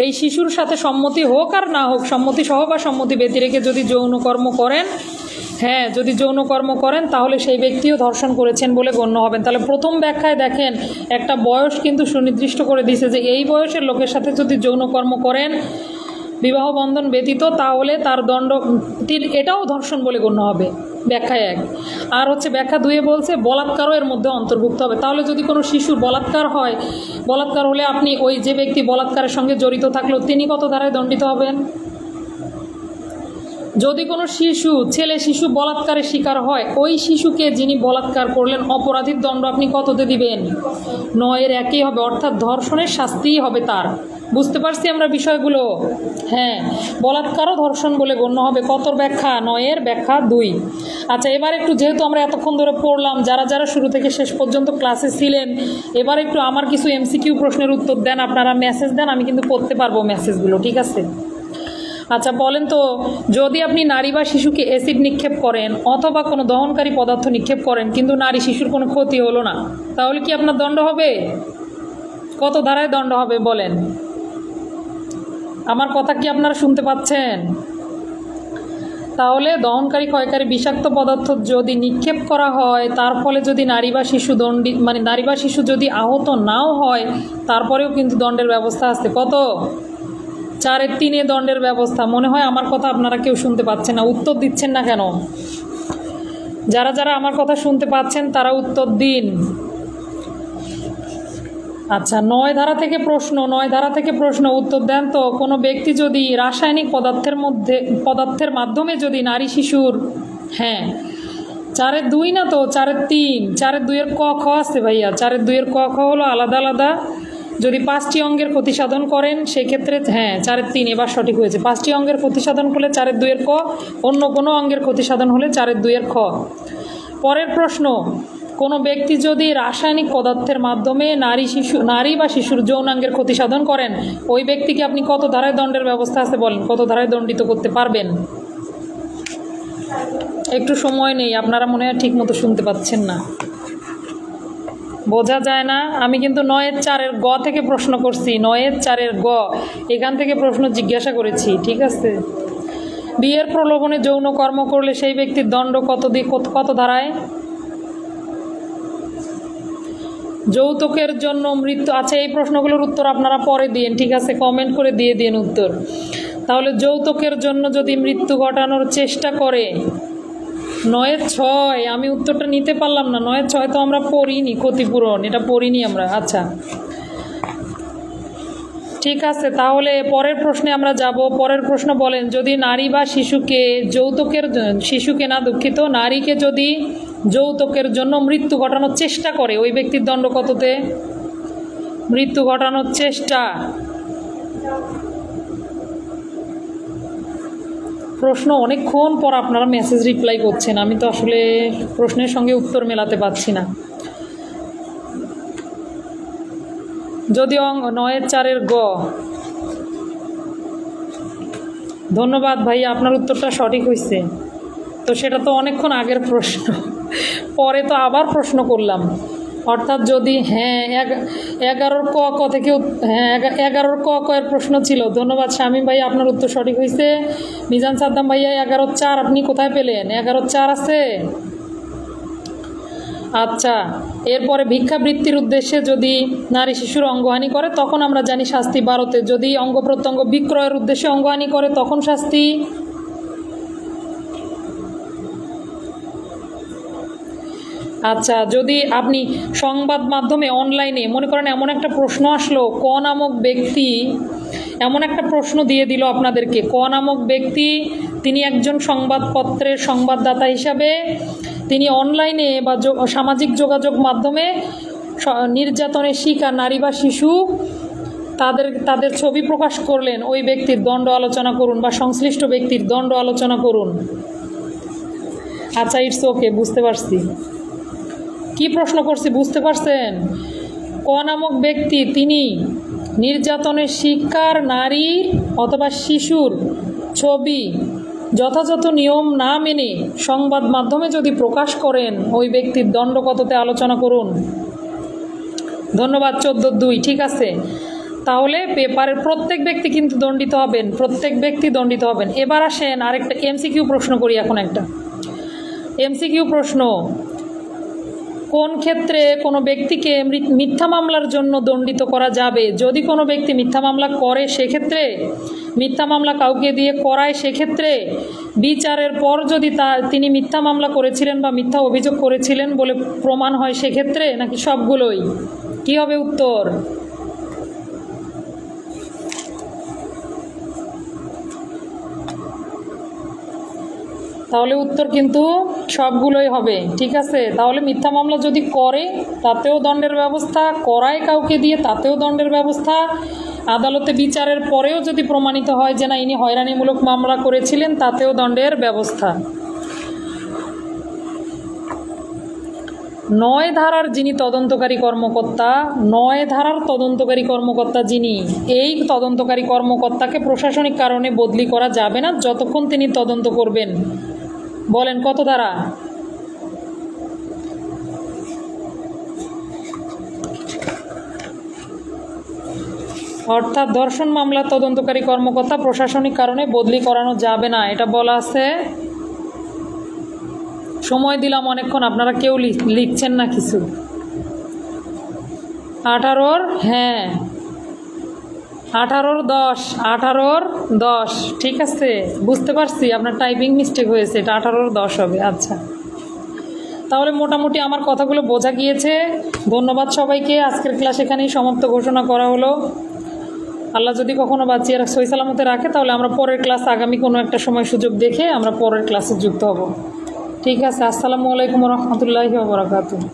এই শিশুর সাথে সম্মতি হোক আর না হোক, সম্মতি সহ বা সম্মতি ব্যতি রেখে যদি যৌনকর্ম করেন, হ্যাঁ যদি যৌনকর্ম করেন তাহলে সেই ব্যক্তিও ধর্ষণ করেছেন বলে গণ্য হবেন। তাহলে প্রথম ব্যাখ্যায় দেখেন একটা বয়স কিন্তু সুনির্দিষ্ট করে দিয়েছে যে এই বয়সের লোকের সাথে যদি যৌনকর্ম করেন বিবাহ বন্ধন ব্যতীত তাহলে তার দণ্ড, এটাও ধর্ষণ বলে গণ্য হবে, ব্যাখ্যা 1। আর হচ্ছে ব্যাখ্যা 2-এ বলছে বলাৎকারও এর মধ্যে অন্তর্ভুক্ত হবে। তাহলে যদি কোনো শিশুর বলাৎকার হয়, বলাৎকার হলে আপনি ওই যে ব্যক্তি বলাৎকারের সঙ্গে জড়িত থাকলেও তিনি কত ধারায় দণ্ডিত হবেন? যদি কোনো ছেলে শিশু বলাৎকারের শিকার হয়, ওই শিশুকে যিনি বলাৎকার করলেন অপরাধীর দণ্ড আপনি কততে দিবেন? 9-এর 1-এই হবে, অর্থাৎ ধর্ষণের শাস্তিই হবে তার। বুঝতে পারছি আমরা বিষয়গুলো? হ্যাঁ, বলাৎকারও ধর্ষণ বলে গণ্য হবে। কত ব্যাখ্যা? 9-এর ব্যাখ্যা 2। আচ্ছা, এবার একটু যেহেতু আমরা এতক্ষণ ধরে পড়লাম, যারা শুরু থেকে শেষ পর্যন্ত ক্লাসে ছিলেন, এবার একটু আমার কিছু MCQ প্রশ্নের উত্তর দেন, আপনারা মেসেজ দেন, আমি কিন্তু পড়তে পারবো মেসেজগুলো, ঠিক আছে? আচ্ছা বলেন তো, যদি আপনি নারী বা শিশুকে অ্যাসিড নিক্ষেপ করেন অথবা কোনো দহনকারী পদার্থ নিক্ষেপ করেন কিন্তু নারী শিশুর কোনো ক্ষতি হলো না, তাহলে কি আপনার দণ্ড হবে? কত ধারায় দণ্ড হবে বলেন? আমার কথা কি আপনারা শুনতে পাচ্ছেন? তাহলে দহনকারী ক্ষয়কারী বিষাক্ত পদার্থ যদি নিক্ষেপ করা হয় তার ফলে যদি নারী বা শিশু যদি আহত নাও হয় তারপরেও কিন্তু দণ্ডের ব্যবস্থা আছে। কত? 4-3 দণ্ডের ব্যবস্থা। মনে হয় আমার কথা আপনারা কেউ শুনতে পাচ্ছেন না, উত্তর দিচ্ছেন না কেন? যারা আমার কথা শুনতে পাচ্ছেন তারা উত্তর দিন। আচ্ছা, 9 ধারা থেকে প্রশ্ন উত্তর দেন তো। কোনো ব্যক্তি যদি রাসায়নিক পদার্থের মাধ্যমে যদি নারী শিশুর, হ্যাঁ 4-2 না তো 4-3, 4-2 ক খ আছে ভাইয়া, 4-2 ক খ হলো আলাদা আলাদা। যদি 5টি অঙ্গের ক্ষতি সাধন করেন সেক্ষেত্রে, হ্যাঁ 4-3 এবার সঠিক হয়েছে। 5টি অঙ্গের ক্ষতি সাধন করলে 4-2 ক, অন্য কোনো অঙ্গের ক্ষতি সাধন হলে 4-2 খ। পরের প্রশ্ন, কোনো ব্যক্তি যদি রাসায়নিক পদার্থের মাধ্যমে নারী বা শিশুর যৌনাঙ্গের ক্ষতি সাধন করেন ওই ব্যক্তিকে আপনি কত ধারায় দণ্ডের ব্যবস্থা আছে বলেন? কত ধারায় দণ্ডিত করতে পারবেন? একটু সময় নেই, আপনারা মনে হয় ঠিক মতো শুনতে পাচ্ছেন না, বোঝা যায় না। আমি কিন্তু 9-এর 4-এর গ থেকে প্রশ্ন করছি, 9-এর 4-এর গ, এখান থেকে প্রশ্ন জিজ্ঞাসা করেছি, ঠিক আছে? বিয়ের প্রলোভনে যৌন কর্ম করলে সেই ব্যক্তির দণ্ড কত ধারায়? যৌতুকের জন্য মৃত্যু। আচ্ছা, এই প্রশ্নগুলোর উত্তর আপনারা পরে দিন, ঠিক আছে? কমেন্ট করে দিয়ে দিন উত্তর। তাহলে যৌতুকের জন্য যদি মৃত্যু ঘটানোর চেষ্টা করে, 9-এর 6, আমি উত্তরটা নিতে পারলাম না। 9-এর 6 তো আমরা পড়িনি, ক্ষতিপূরণ এটা পড়িনি আমরা। আচ্ছা, ঠিক আছে, তাহলে পরের প্রশ্নে আমরা যাব। পরের প্রশ্ন বলেন, যদি নারী বা শিশুকে না দুঃখিত, নারীকে যদি যৌতুকের জন্য মৃত্যু ঘটানোর চেষ্টা করে, ওই ব্যক্তির দণ্ড কততে? মৃত্যু ঘটানোর চেষ্টা। প্রশ্ন অনেকক্ষণ পর আপনারা মেসেজ রিপ্লাই করছেন, আমি তো আসলে প্রশ্নের সঙ্গে উত্তর মেলাতে পারছি না। যদি 9-4 গ। ধন্যবাদ ভাই, আপনার উত্তরটা সঠিক হয়েছে। তো সেটা তো অনেকক্ষণ আগের প্রশ্ন, পরে তো আবার প্রশ্ন করলাম। অর্থাৎ যদি 11 ক থেকে 11 ক এর প্রশ্ন ছিল। ধন্যবাদ শামীম ভাই, আপনার উত্তর সঠিক হয়েছে। মিজান সাদ্দাম ভাইয়া 11-4 আপনি কোথায় পেলেন? 11-4 আছে। আচ্ছা, এরপরে ভিক্ষাবৃত্তির উদ্দেশ্যে যদি নারী শিশুর অঙ্গহানি করে তখন আমরা জানি শাস্তি 12তে। যদি অঙ্গ প্রত্যঙ্গ বিক্রয়ের উদ্দেশ্যে অঙ্গহানি করে তখন শাস্তি। আচ্ছা, যদি আপনি সংবাদ মাধ্যমে অনলাইনে মনে করেন এমন একটা প্রশ্ন আসলো, ক নামক ব্যক্তি এমন একটা প্রশ্ন দিয়ে দিল আপনাদেরকে, ক নামক ব্যক্তি তিনি একজন সংবাদপত্রের সংবাদদাতা হিসাবে তিনি অনলাইনে বা সামাজিক যোগাযোগ মাধ্যমে নির্যাতনের শিকার নারী বা শিশু তাদের ছবি প্রকাশ করলেন, ওই ব্যক্তির দণ্ড আলোচনা করুন বা সংশ্লিষ্ট ব্যক্তির দণ্ড আলোচনা করুন। আচ্ছা, ইটস ওকে, বুঝতে পারছি কি প্রশ্ন করছি, বুঝতে পারছেন? ক নামক ব্যক্তি তিনি নির্যাতনের শিকার নারী অথবা শিশুর ছবি যথাযথ নিয়ম না মেনে সংবাদ মাধ্যমে যদি প্রকাশ করেন, ওই ব্যক্তির দণ্ড কততে আলোচনা করুন। ধন্যবাদ। 14-2, ঠিক আছে। তাহলে পেপারের প্রত্যেক ব্যক্তি কিন্তু দণ্ডিত হবেন, প্রত্যেক ব্যক্তি দণ্ডিত হবেন। এবার আসেন আরেকটা এমসিকিউ প্রশ্ন করি। এখন একটা এমসিকিউ প্রশ্ন, কোন ক্ষেত্রে কোনো ব্যক্তিকে মিথ্যা মামলার জন্য দণ্ডিত করা যাবে? যদি কোনো ব্যক্তি মিথ্যা মামলা করে সেক্ষেত্রে, মিথ্যা মামলা কাউকে দিয়ে করায় সেক্ষেত্রে, বিচারের পর যদি তিনি মিথ্যা মামলা করেছিলেন বা মিথ্যা অভিযোগ করেছিলেন বলে প্রমাণ হয় সেক্ষেত্রে, নাকি সবগুলোই? কি হবে উত্তর? তাহলে উত্তর কিন্তু সবগুলোই হবে, ঠিক আছে। তাহলে মিথ্যা মামলা যদি করে তাতেও দণ্ডের ব্যবস্থা, করায় কাউকে দিয়ে তাতেও দণ্ডের ব্যবস্থা, আদালতে বিচারের পরেও যদি প্রমাণিত হয় যে না ইনি হয়রানিমূলক মামলা করেছিলেন তাতেও দণ্ডের ব্যবস্থা। 9 ধারার যিনি তদন্তকারী কর্মকর্তা, 9 ধারার তদন্তকারী কর্মকর্তা যিনি, এই তদন্তকারী কর্মকর্তাকে প্রশাসনিক কারণে বদলি করা যাবে না যতক্ষণ তিনি তদন্ত করবেন। বলেন কত ধারা? অর্থাৎ ধর্ষণ মামলার তদন্তকারী কর্মকর্তা প্রশাসনিক কারণে বদলি করানো যাবে না, এটা বলা আছে। সময় দিলাম অনেকক্ষণ, আপনারা কেউ লিখছেন না কিছু। 18 হ্যাঁ 18-10 ঠিক আছে, বুঝতে পারছি আপনার টাইপিং মিস্টেক হয়েছে, এটা 18-10 হবে। আচ্ছা, তাহলে মোটামুটি আমার কথাগুলো বোঝা গিয়েছে। ধন্যবাদ সবাইকে। আজকের ক্লাস এখানেই সমাপ্ত ঘোষণা করা হলো। আল্লাহ যদি কখনো বাঁচিয়ে সহি সালামতে রাখে তাহলে আমরা পরের ক্লাস আগামী কোনো একটা সময় সুযোগ দেখে আমরা পরের ক্লাসে যুক্ত হব। ঠিক আছে, আসসালামু আলাইকুম রহমতুল্লাহি ওয়া বারাকাতুহু।